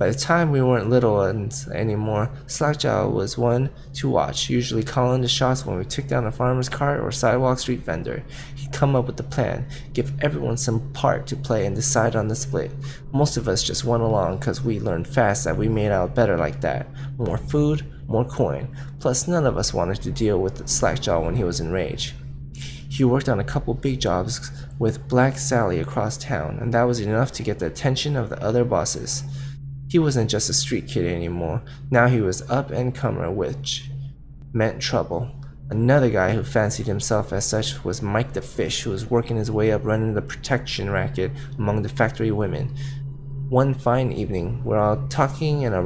By the time we weren't little ones anymore, Slackjaw was one to watch, usually calling the shots when we took down a farmer's cart or sidewalk street vendor. He'd come up with a plan, give everyone some part to play, and decide on the split. Most of us just went along because we learned fast that we made out better like that. More food, more coin. Plus, none of us wanted to deal with Slackjaw when he was enraged. He worked on a couple big jobs with Black Sally across town, and that was enough to get the attention of the other bosses. He wasn't just a street kid anymore. Now he was up-and-comer, which meant trouble. Another guy who fancied himself as such was Mike the Fish, who was working his way up running the protection racket among the factory women. One fine evening, we're all talking in a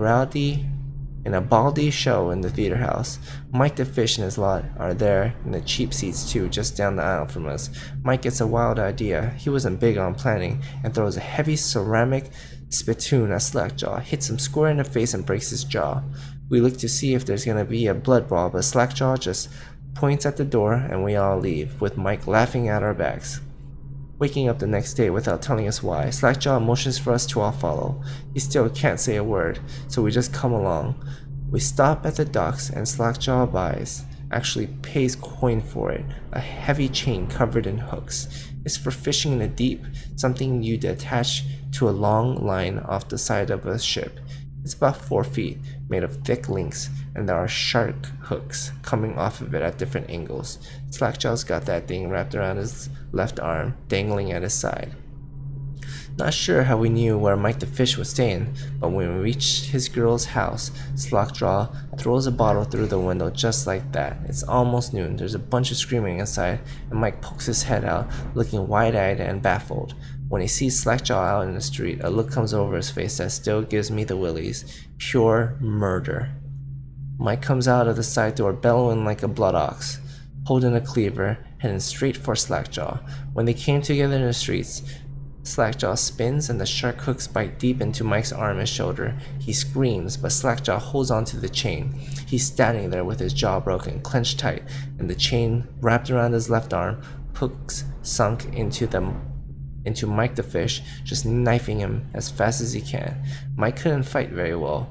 baldy show in the theater house. Mike the Fish and his lot are there in the cheap seats too, just down the aisle from us. Mike gets a wild idea. He wasn't big on planning, and throws a heavy ceramic spittoon at Slackjaw, hits him square in the face and breaks his jaw. We look to see if there's gonna be a blood brawl, but Slackjaw just points at the door and we all leave, with Mike laughing at our backs. Waking up the next day without telling us why, Slackjaw motions for us to all follow. He still can't say a word, so we just come along. We stop at the docks and Slackjaw actually pays coin for it, a heavy chain covered in hooks. It's for fishing in the deep, something you'd attach to a long line off the side of a ship. It's about 4 feet, made of thick links, and there are shark hooks coming off of it at different angles. Slackjaw's got that thing wrapped around his left arm, dangling at his side. Not sure how we knew where Mike the Fish was staying, but when we reached his girl's house, Slackjaw throws a bottle through the window just like that. It's almost noon, there's a bunch of screaming inside, and Mike pokes his head out, looking wide-eyed and baffled. When he sees Slackjaw out in the street, a look comes over his face that still gives me the willies. Pure murder. Mike comes out of the side door bellowing like a blood ox, holding a cleaver, heading straight for Slackjaw. When they came together in the streets, Slackjaw spins and the shark hooks bite deep into Mike's arm and shoulder. He screams, but Slackjaw holds onto the chain. He's standing there with his jaw broken, clenched tight, and the chain wrapped around his left arm, hooks sunk into Mike the Fish, just knifing him as fast as he can. Mike couldn't fight very well,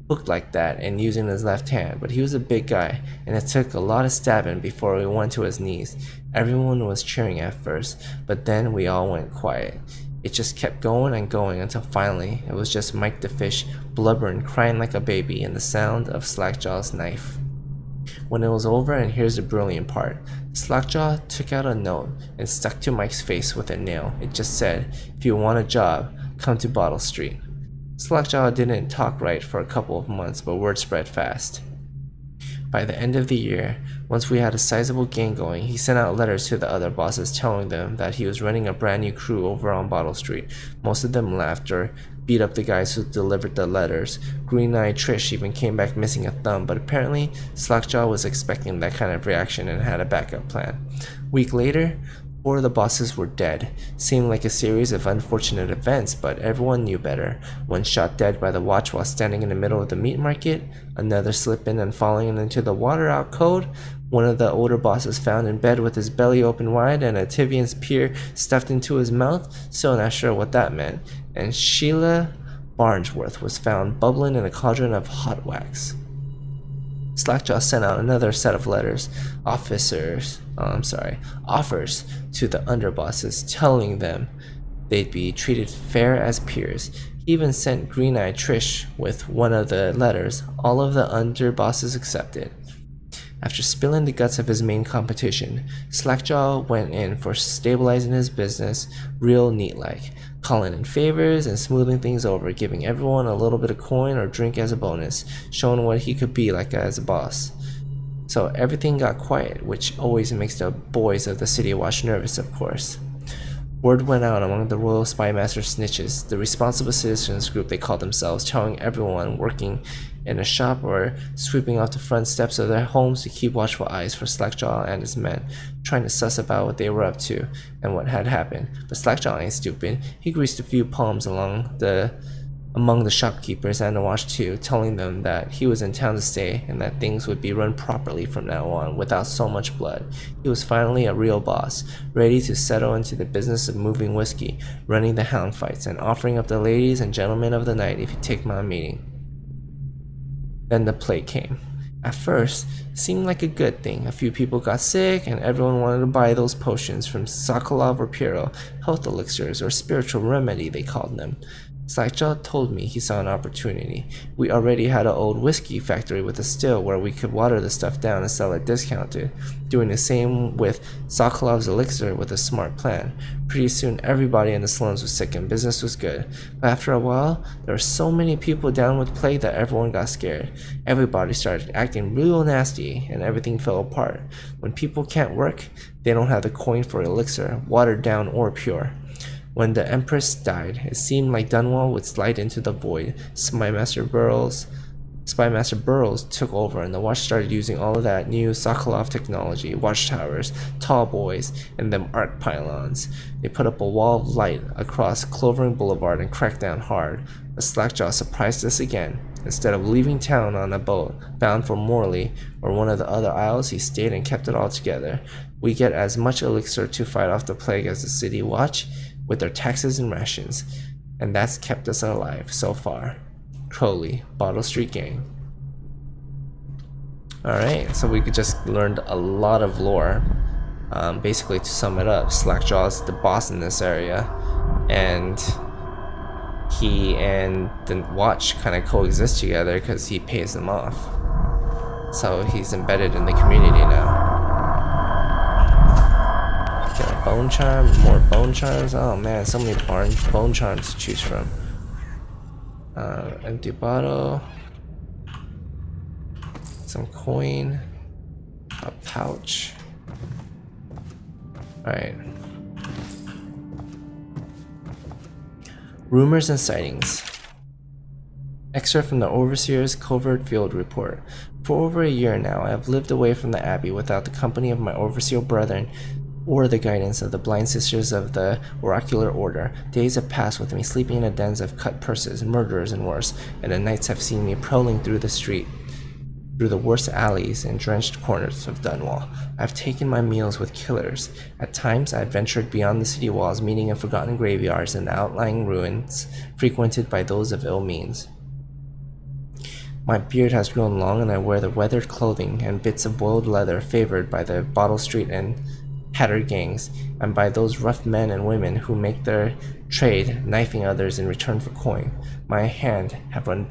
hooked like that and using his left hand, but he was a big guy, and it took a lot of stabbing before he went to his knees. Everyone was cheering at first, but then we all went quiet. It just kept going and going until finally it was just Mike the Fish blubbering, crying like a baby, and the sound of Slackjaw's knife. When it was over, and here's the brilliant part, Slackjaw took out a note and stuck to Mike's face with a nail. It just said, "If you want a job, come to Bottle Street." Slackjaw didn't talk right for a couple of months, but word spread fast. By the end of the year, once we had a sizable gang going, he sent out letters to the other bosses telling them that he was running a brand new crew over on Bottle Street. Most of them laughed or beat up the guys who delivered the letters. Green-eyed Trish even came back missing a thumb, but apparently Slackjaw was expecting that kind of reaction and had a backup plan. A week later, 4 of the bosses were dead. Seemed like a series of unfortunate events, but everyone knew better. One shot dead by the watch while standing in the middle of the meat market, another slipping and falling into the water out cold, one of the older bosses found in bed with his belly open wide and a Tivian spear stuffed into his mouth, still not sure what that meant, and Sheila Barnsworth was found bubbling in a cauldron of hot wax. Slackjaw sent out another set of letters, offers to the underbosses, telling them they'd be treated fair as peers. He even sent Green-Eyed Trish with one of the letters. All of the underbosses accepted. After spilling the guts of his main competition, Slackjaw went in for stabilizing his business real neat-like, calling in favors and smoothing things over, giving everyone a little bit of coin or drink as a bonus, showing what he could be like as a boss. So everything got quiet, which always makes the boys of the City Watch nervous, of course. Word went out among the Royal Spymaster snitches, the responsible citizens group they called themselves, telling everyone working in a shop or sweeping off the front steps of their homes to keep watchful eyes for Slackjaw and his men, trying to suss about what they were up to and what had happened. But Slackjaw ain't stupid. He greased a few palms along the among the shopkeepers and the watch too, telling them that he was in town to stay and that things would be run properly from now on without so much blood. He was finally a real boss, ready to settle into the business of moving whiskey, running the hound fights, and offering up the ladies and gentlemen of the night if he'd take my meeting. Then the plague came. At first, it seemed like a good thing. A few people got sick, and everyone wanted to buy those potions from Sokolov or Piero, health elixirs, or spiritual remedy they called them. Slackjaw told me he saw an opportunity. We already had an old whiskey factory with a still where we could water the stuff down and sell it discounted, doing the same with Sokolov's elixir with a smart plan. Pretty soon everybody in the slums was sick and business was good. But after a while, there were so many people down with plague that everyone got scared. Everybody started acting real nasty and everything fell apart. When people can't work, they don't have the coin for elixir, watered down or pure. When the Empress died, it seemed like Dunwall would slide into the void. Spymaster Burroughs took over, and the watch started using all of that new Sokolov technology, watchtowers, tall boys, and them arc pylons. They put up a wall of light across Clovering Boulevard and cracked down hard. But Slackjaw surprised us again. Instead of leaving town on a boat bound for Morley or one of the other isles, he stayed and kept it all together. We get as much elixir to fight off the plague as the city watch, with their taxes and rations, and that's kept us alive so far. Crowley, Bottle Street Gang. Alright, so we just learned a lot of lore. Basically, to sum it up, Slackjaw's the boss in this area, and he and the watch kind of coexist together because he pays them off. So he's embedded in the community now. Get a bone charm, more bone charms. Oh man, so many bone charms to choose from. Empty bottle, some coin, a pouch. Alright. Rumors and sightings. Excerpt from the Overseer's Covert Field Report. For over a year now, I have lived away from the Abbey without the company of my Overseer brethren or the guidance of the blind sisters of the oracular order. Days have passed with me sleeping in the dens of cut purses, murderers and worse, and the nights have seen me prowling through the worst alleys and drenched corners of Dunwall. I have taken my meals with killers. At times I have ventured beyond the city walls, meeting in forgotten graveyards and the outlying ruins frequented by those of ill means. My beard has grown long and I wear the weathered clothing and bits of boiled leather favored by the Bottle Street and Hatter gangs, and by those rough men and women who make their trade knifing others in return for coin. My hand have run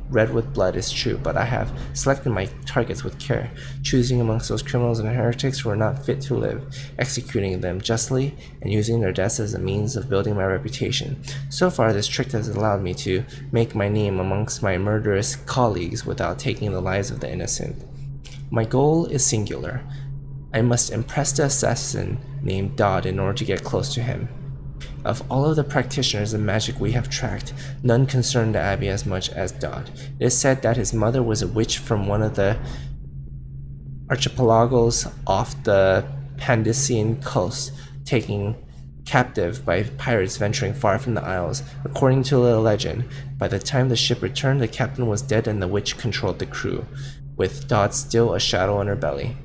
red with blood is true, but I have selected my targets with care, choosing amongst those criminals and heretics who are not fit to live, executing them justly, and using their deaths as a means of building my reputation. So far, this trick has allowed me to make my name amongst my murderous colleagues without taking the lives of the innocent. My goal is singular. I must impress the assassin named Dodd in order to get close to him. Of all of the practitioners of magic we have tracked, none concern the Abbey as much as Dodd. It is said that his mother was a witch from one of the archipelagos off the Pandician coast, taken captive by pirates venturing far from the Isles. According to the legend, by the time the ship returned, the captain was dead and the witch controlled the crew, with Dodd still a shadow in her belly.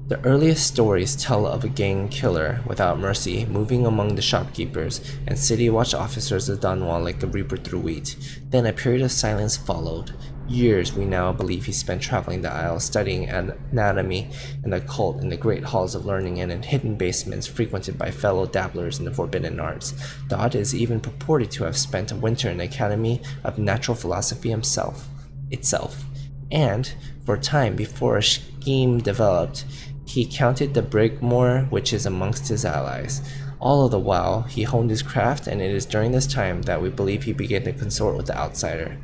The earliest stories tell of a gang killer without mercy moving among the shopkeepers and city watch officers of Dunwall like a reaper through wheat. Then a period of silence followed. Years we now believe he spent traveling the Isles, studying anatomy and occult in the great halls of learning and in hidden basements frequented by fellow dabblers in the forbidden arts. Dodd is even purported to have spent a winter in the Academy of Natural Philosophy itself. And, for a time before a scheme developed, he counted the Brigmore witches amongst his allies. All of the while, he honed his craft, and it is during this time that we believe he began to consort with the outsider.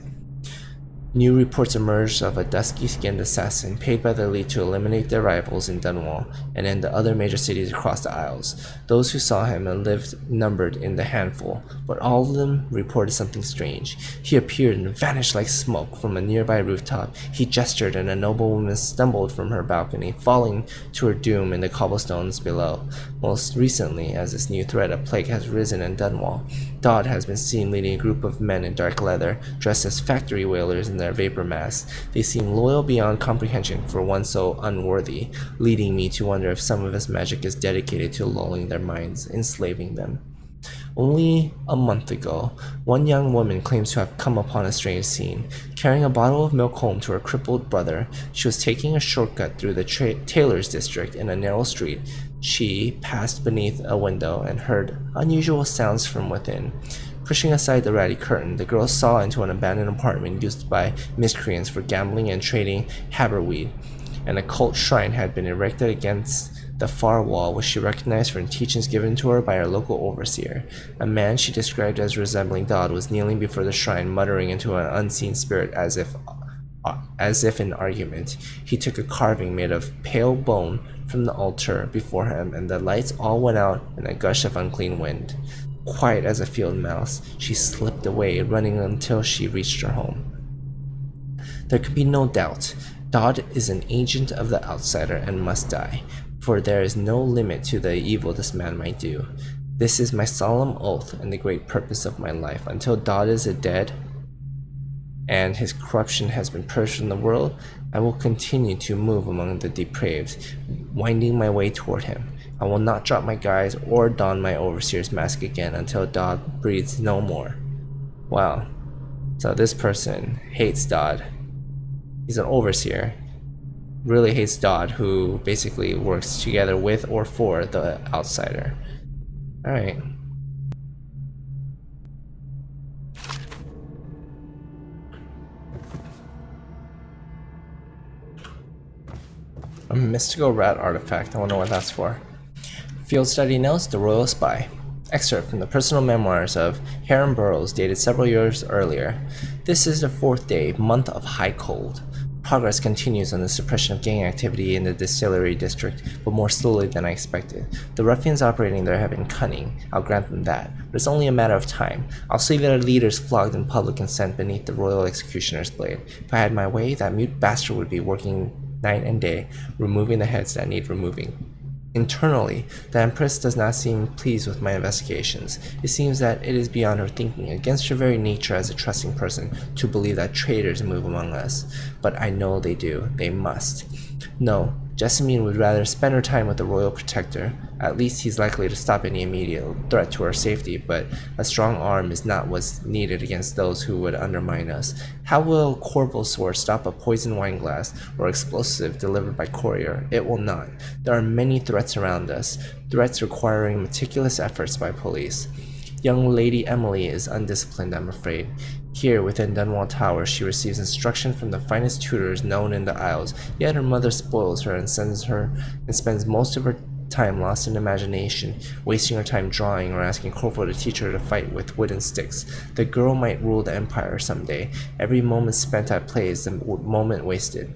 New reports emerged of a dusky-skinned assassin paid by the elite to eliminate their rivals in Dunwall and in the other major cities across the Isles. Those who saw him and lived numbered in the handful, but all of them reported something strange. He appeared and vanished like smoke from a nearby rooftop. He gestured and a noble woman stumbled from her balcony, falling to her doom in the cobblestones below. Most recently, as this new threat of plague has risen in Dunwall, Dodd has been seen leading a group of men in dark leather, dressed as factory whalers in their vapor masks. They seem loyal beyond comprehension for one so unworthy, leading me to wonder if some of his magic is dedicated to lulling their minds, enslaving them. Only a month ago, one young woman claims to have come upon a strange scene. Carrying a bottle of milk home to her crippled brother, she was taking a shortcut through the tailor's district in a narrow street. She passed beneath a window and heard unusual sounds from within. Pushing aside the ratty curtain, the girl saw into an abandoned apartment used by miscreants for gambling and trading haberweed. An occult shrine had been erected against the far wall, which she recognized from teachings given to her by her local overseer. A man she described as resembling Dodd was kneeling before the shrine, muttering into an unseen spirit as if in argument. He took a carving made of pale bone from the altar before him, and the lights all went out in a gush of unclean wind. Quiet as a field mouse, she slipped away, running until she reached her home. There could be no doubt. Dodd is an agent of the outsider and must die, for there is no limit to the evil this man might do. This is my solemn oath and the great purpose of my life. Until Dodd is dead and his corruption has been purged from the world, I will continue to move among the depraved, winding my way toward him. I will not drop my guise or don my overseer's mask again until Dodd breathes no more. Wow. So this person hates Dodd. He's an overseer. Really hates Dodd, who basically works together with or for the outsider. Alright. A mystical rat artifact. I wonder what that's for. Field study notes: The Royal Spy. Excerpt from the personal memoirs of Harren Burroughs, dated several years earlier. This is the 4th day, month of high cold. Progress continues on the suppression of gang activity in the distillery district, but more slowly than I expected. The ruffians operating there have been cunning, I'll grant them that, but it's only a matter of time. I'll see their leaders flogged in public and sent beneath the royal executioner's blade. If I had my way, that mute bastard would be working night and day, removing the heads that need removing. Internally, the Empress does not seem pleased with my investigations. It seems that it is beyond her thinking, against her very nature as a trusting person, to believe that traitors move among us. But I know they do. They must. No, Jessamine would rather spend her time with the royal protector. At least he's likely to stop any immediate threat to our safety, but a strong arm is not what's needed against those who would undermine us. How will Corvo's sword stop a poisoned wine glass or explosive delivered by courier? It will not. There are many threats around us, threats requiring meticulous efforts by police. Young Lady Emily is undisciplined, I'm afraid. Here, within Dunwall Tower, she receives instruction from the finest tutors known in the Isles, yet her mother spoils her and spends most of her time lost in imagination, wasting her time drawing or asking Corvo to teach her to fight with wooden sticks. The girl might rule the Empire someday. Every moment spent at play is a moment wasted.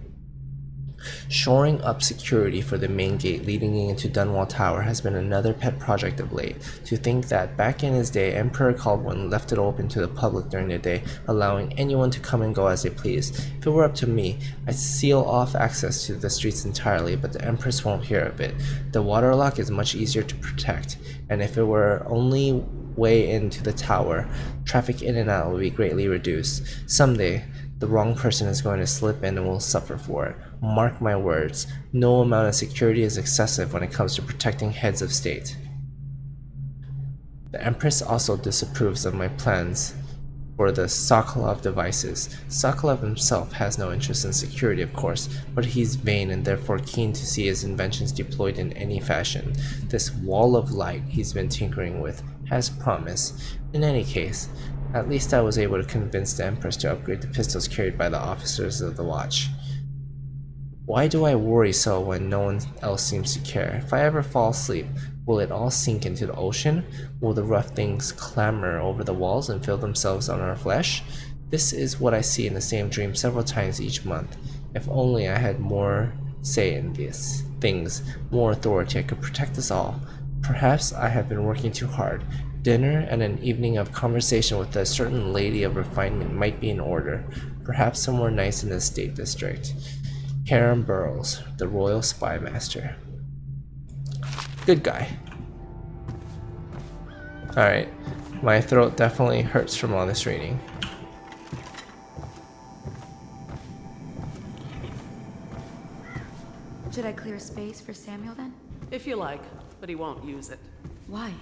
Shoring up security for the main gate leading into Dunwall Tower has been another pet project of late. To think that back in his day, Emperor Caldwell left it open to the public during the day, allowing anyone to come and go as they please. If it were up to me, I'd seal off access to the streets entirely, but the Empress won't hear of it. The waterlock is much easier to protect, and if it were only way into the tower, traffic in and out would be greatly reduced. Someday, the wrong person is going to slip in and will suffer for it. Mark my words, no amount of security is excessive when it comes to protecting heads of state. The Empress also disapproves of my plans for the Sokolov devices. Sokolov himself has no interest in security, of course, but he's vain and therefore keen to see his inventions deployed in any fashion. This wall of light he's been tinkering with has promise. In any case, at least I was able to convince the Empress to upgrade the pistols carried by the officers of the watch. Why do I worry so when no one else seems to care? If I ever fall asleep, will it all sink into the ocean? Will the rough things clamber over the walls and fill themselves on our flesh? This is what I see in the same dream several times each month. If only I had more say in these things, more authority, I could protect us all. Perhaps I have been working too hard. Dinner and an evening of conversation with a certain lady of refinement might be in order. Perhaps somewhere nice in the State District. Harren Burroughs, the Royal Spy Master. Good guy. Alright. My throat definitely hurts from all this reading. Should I clear space for Samuel then? If you like, but he won't use it. Why?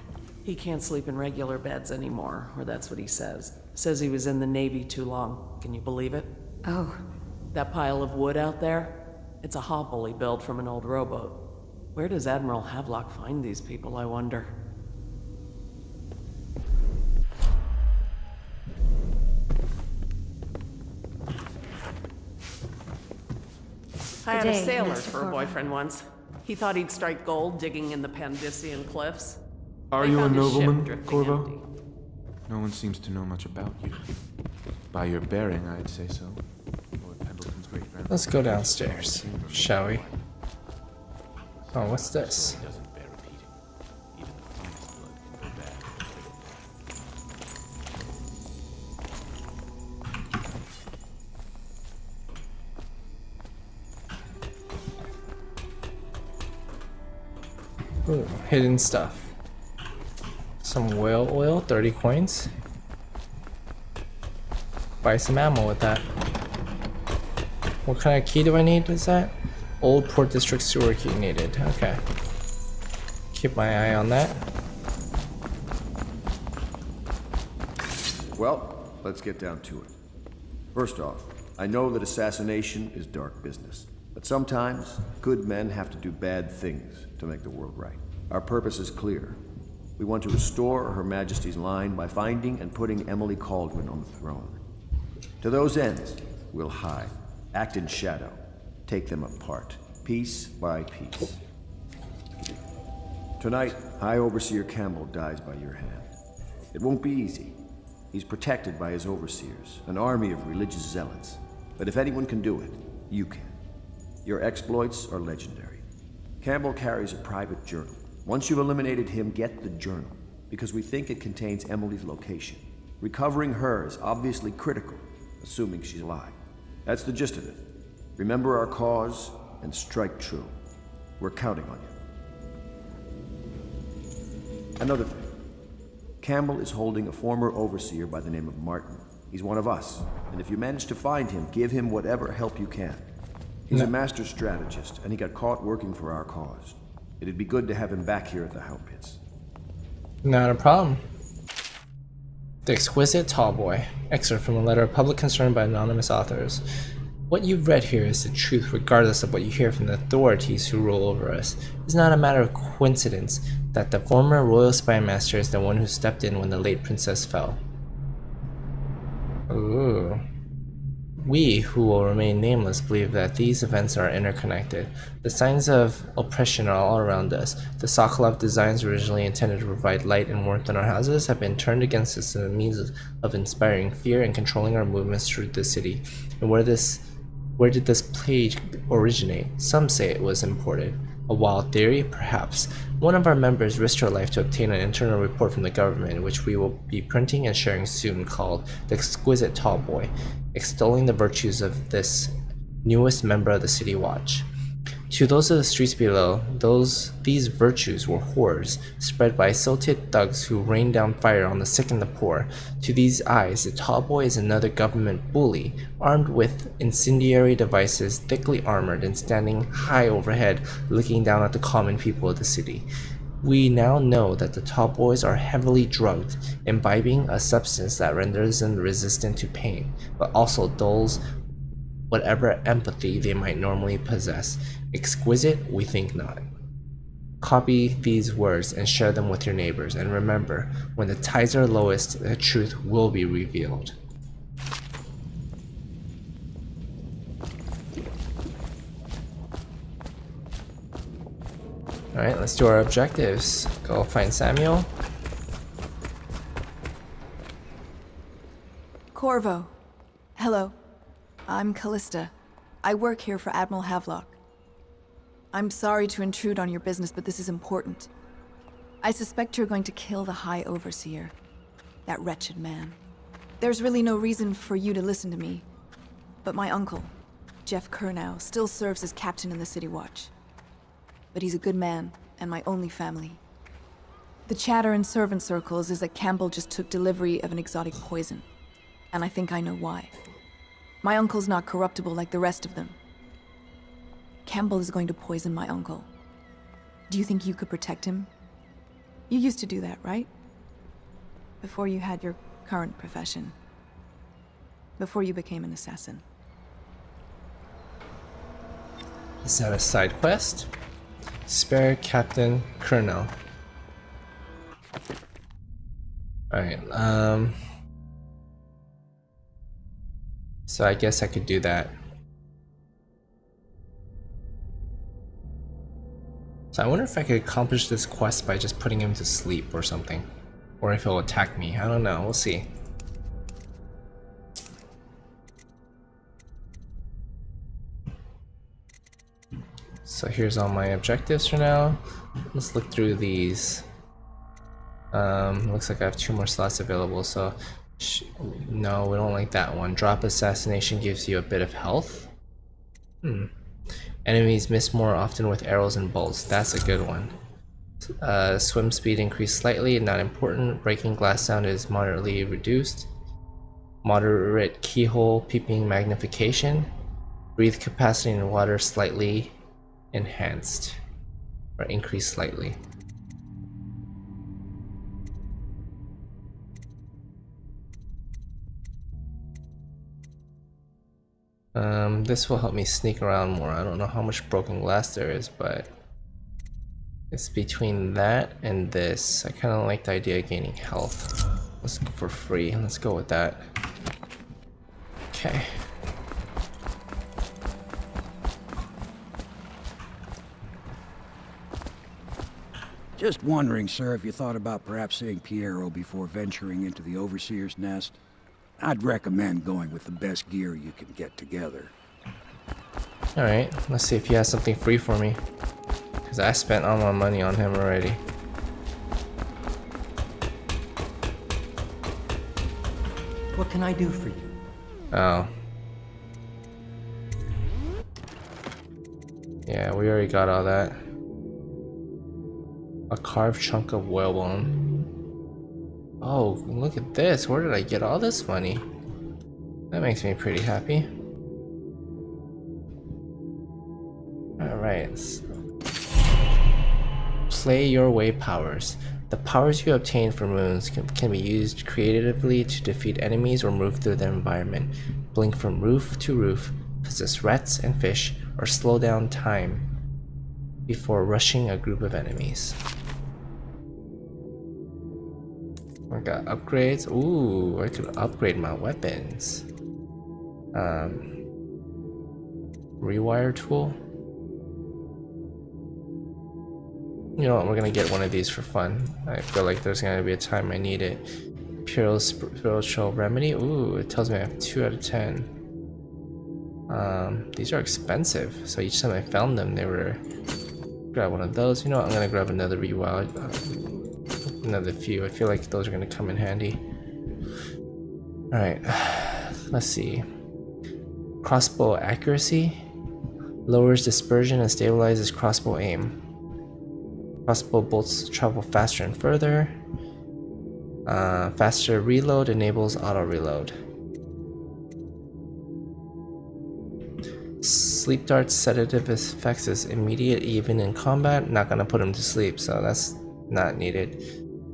He can't sleep in regular beds anymore, or that's what he says. Says he was in the Navy too long. Can you believe it? Oh. That pile of wood out there? It's a hovel he built from an old rowboat. Where does Admiral Havelock find these people, I wonder? I had a day, sailor Mr. for a Corvo. boyfriend once. He thought he'd strike gold digging in the Pandician cliffs. Are They you a found his ship nobleman, drifting Corvo? empty. No one seems to know much about you. By your bearing, I'd say so. Lord Pendleton's great-grandfather. Let's go downstairs, shall we? Oh, what's this? Doesn't bear repeating. Even the finest blood can go bad. Ooh, hidden stuff. Some whale oil, 30 coins. Buy some ammo with that. What kind of key do I need? Is that? Old Port District sewer key needed. Okay. Keep my eye on that. Well, let's get down to it. First off, I know that assassination is dark business, but sometimes good men have to do bad things to make the world right. Our purpose is clear. We want to restore Her Majesty's line by finding and putting Emily Cauldron on the throne. To those ends, we'll hide, act in shadow, take them apart, piece by piece. Tonight, High Overseer Campbell dies by your hand. It won't be easy. He's protected by his overseers, an army of religious zealots. But if anyone can do it, you can. Your exploits are legendary. Campbell carries a private journal. Once you've eliminated him, get the journal, because we think it contains Emily's location. Recovering her is obviously critical, assuming she's alive. That's the gist of it. Remember our cause and strike true. We're counting on you. Another thing. Campbell is holding a former overseer by the name of Martin. He's one of us, and if you manage to find him, give him whatever help you can. He's a master strategist, and he got caught working for our cause. It'd be good to have him back here at the Hound Pits. Not a problem. The Exquisite Tallboy. Excerpt from a letter of public concern by anonymous authors. What you've read here is the truth regardless of what you hear from the authorities who rule over us. It's not a matter of coincidence that the former royal spy master is the one who stepped in when the late princess fell. Ooh. We, who will remain nameless, believe that these events are interconnected. The signs of oppression are all around us. The Sokolov designs originally intended to provide light and warmth in our houses have been turned against us as a means of inspiring fear and controlling our movements through the city. And where did this plague originate? Some say it was imported. A wild theory? Perhaps. One of our members risked her life to obtain an internal report from the government, which we will be printing and sharing soon, called The Exquisite Tallboy, extolling the virtues of this newest member of the City Watch. To those of the streets below, these virtues were horrors, spread by assaulted thugs who rained down fire on the sick and the poor. To these eyes, the Tallboy is another government bully, armed with incendiary devices, thickly armored, and standing high overhead, looking down at the common people of the city. We now know that the Tallboys are heavily drugged, imbibing a substance that renders them resistant to pain, but also dulls whatever empathy they might normally possess. Exquisite? We think not. Copy these words and share them with your neighbors, and remember, when the tides are lowest, the truth will be revealed. Alright, let's do our objectives. Go find Samuel. Corvo. Hello. I'm Callista. I work here for Admiral Havelock. I'm sorry to intrude on your business, but this is important. I suspect you're going to kill the High Overseer. That wretched man. There's really no reason for you to listen to me. But my uncle, Jeff Kernow, still serves as captain in the City Watch. But he's a good man, and my only family. The chatter in servant circles is that Campbell just took delivery of an exotic poison. And I think I know why. My uncle's not corruptible like the rest of them. Campbell is going to poison my uncle. Do you think you could protect him? You used to do that, right? Before you had your current profession. Before you became an assassin. Is that a side quest? Spare Captain Colonel. Alright, so I guess I could do that. So I wonder if I could accomplish this quest by just putting him to sleep or something. Or if he'll attack me. I don't know, we'll see. So here's all my objectives for now. Let's look through these. Looks like I have 2 more slots available, so no, we don't like that one. Drop assassination gives you a bit of health. Enemies miss more often with arrows and bolts. That's a good one. Swim speed increased slightly, not important. Breaking glass sound is moderately reduced. Moderate keyhole peeping magnification. Breathe capacity in water slightly enhanced, or increased slightly. This will help me sneak around more. I don't know how much broken glass there is, but it's between that and this. I kind of like the idea of gaining health. Let's go for free. Let's go with that. Okay. Just wondering, sir, if you thought about perhaps seeing Piero before venturing into the Overseer's nest. I'd recommend going with the best gear you can get together. Alright, let's see if he has something free for me. Because I spent all my money on him already. What can I do for you? Oh. Yeah, we already got all that. A carved chunk of whalebone. Oh, look at this. Where did I get all this money? That makes me pretty happy. Alright. Play your way powers. The powers you obtain from runes can be used creatively to defeat enemies or move through their environment. Blink from roof to roof, possess rats and fish, or slow down time before rushing a group of enemies. I got upgrades. Ooh, I could upgrade my weapons. Rewire tool. You know what, we're gonna get one of these for fun. I feel like there's gonna be a time I need it. Pure Spiritual Remedy. Ooh, it tells me I have 2 out of 10. These are expensive, so each time I found them, they were... Grab one of those. You know what, I'm gonna grab another rewire. Another few. I feel like those are gonna come in handy. Alright, let's see. Crossbow accuracy. Lowers dispersion and stabilizes crossbow aim. Crossbow bolts travel faster and further. Faster reload enables auto reload. Sleep dart's sedative effects is immediate even in combat. Not gonna put him to sleep, so that's not needed.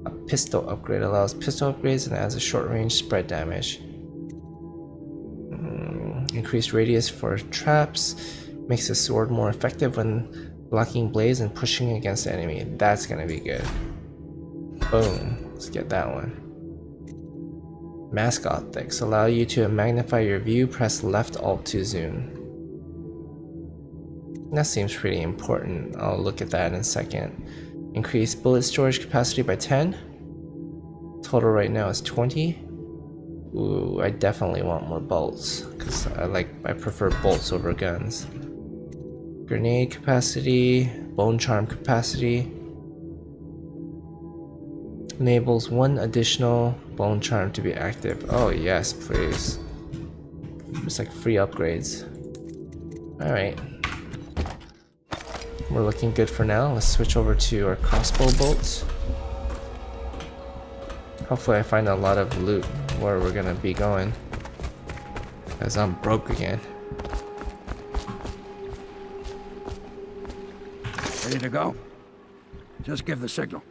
A pistol upgrade allows pistol upgrades and adds a short range spread damage. Increased radius for traps. Makes the sword more effective when blocking blades and pushing against the enemy. That's gonna be good. Boom. Let's get that one. Mask optics allow you to magnify your view. Press left alt to zoom. That seems pretty important. I'll look at that in a second. Increase bullet storage capacity by 10. Total right now is 20. Ooh, I definitely want more bolts because I prefer bolts over guns. Grenade capacity, bone charm capacity. Enables 1 additional bone charm to be active. Oh yes, please. It's like free upgrades. Alright. We're looking good for now. Let's switch over to our crossbow bolts. Hopefully I find a lot of loot where we're gonna be going. Because I'm broke again. Ready to go? Just give the signal.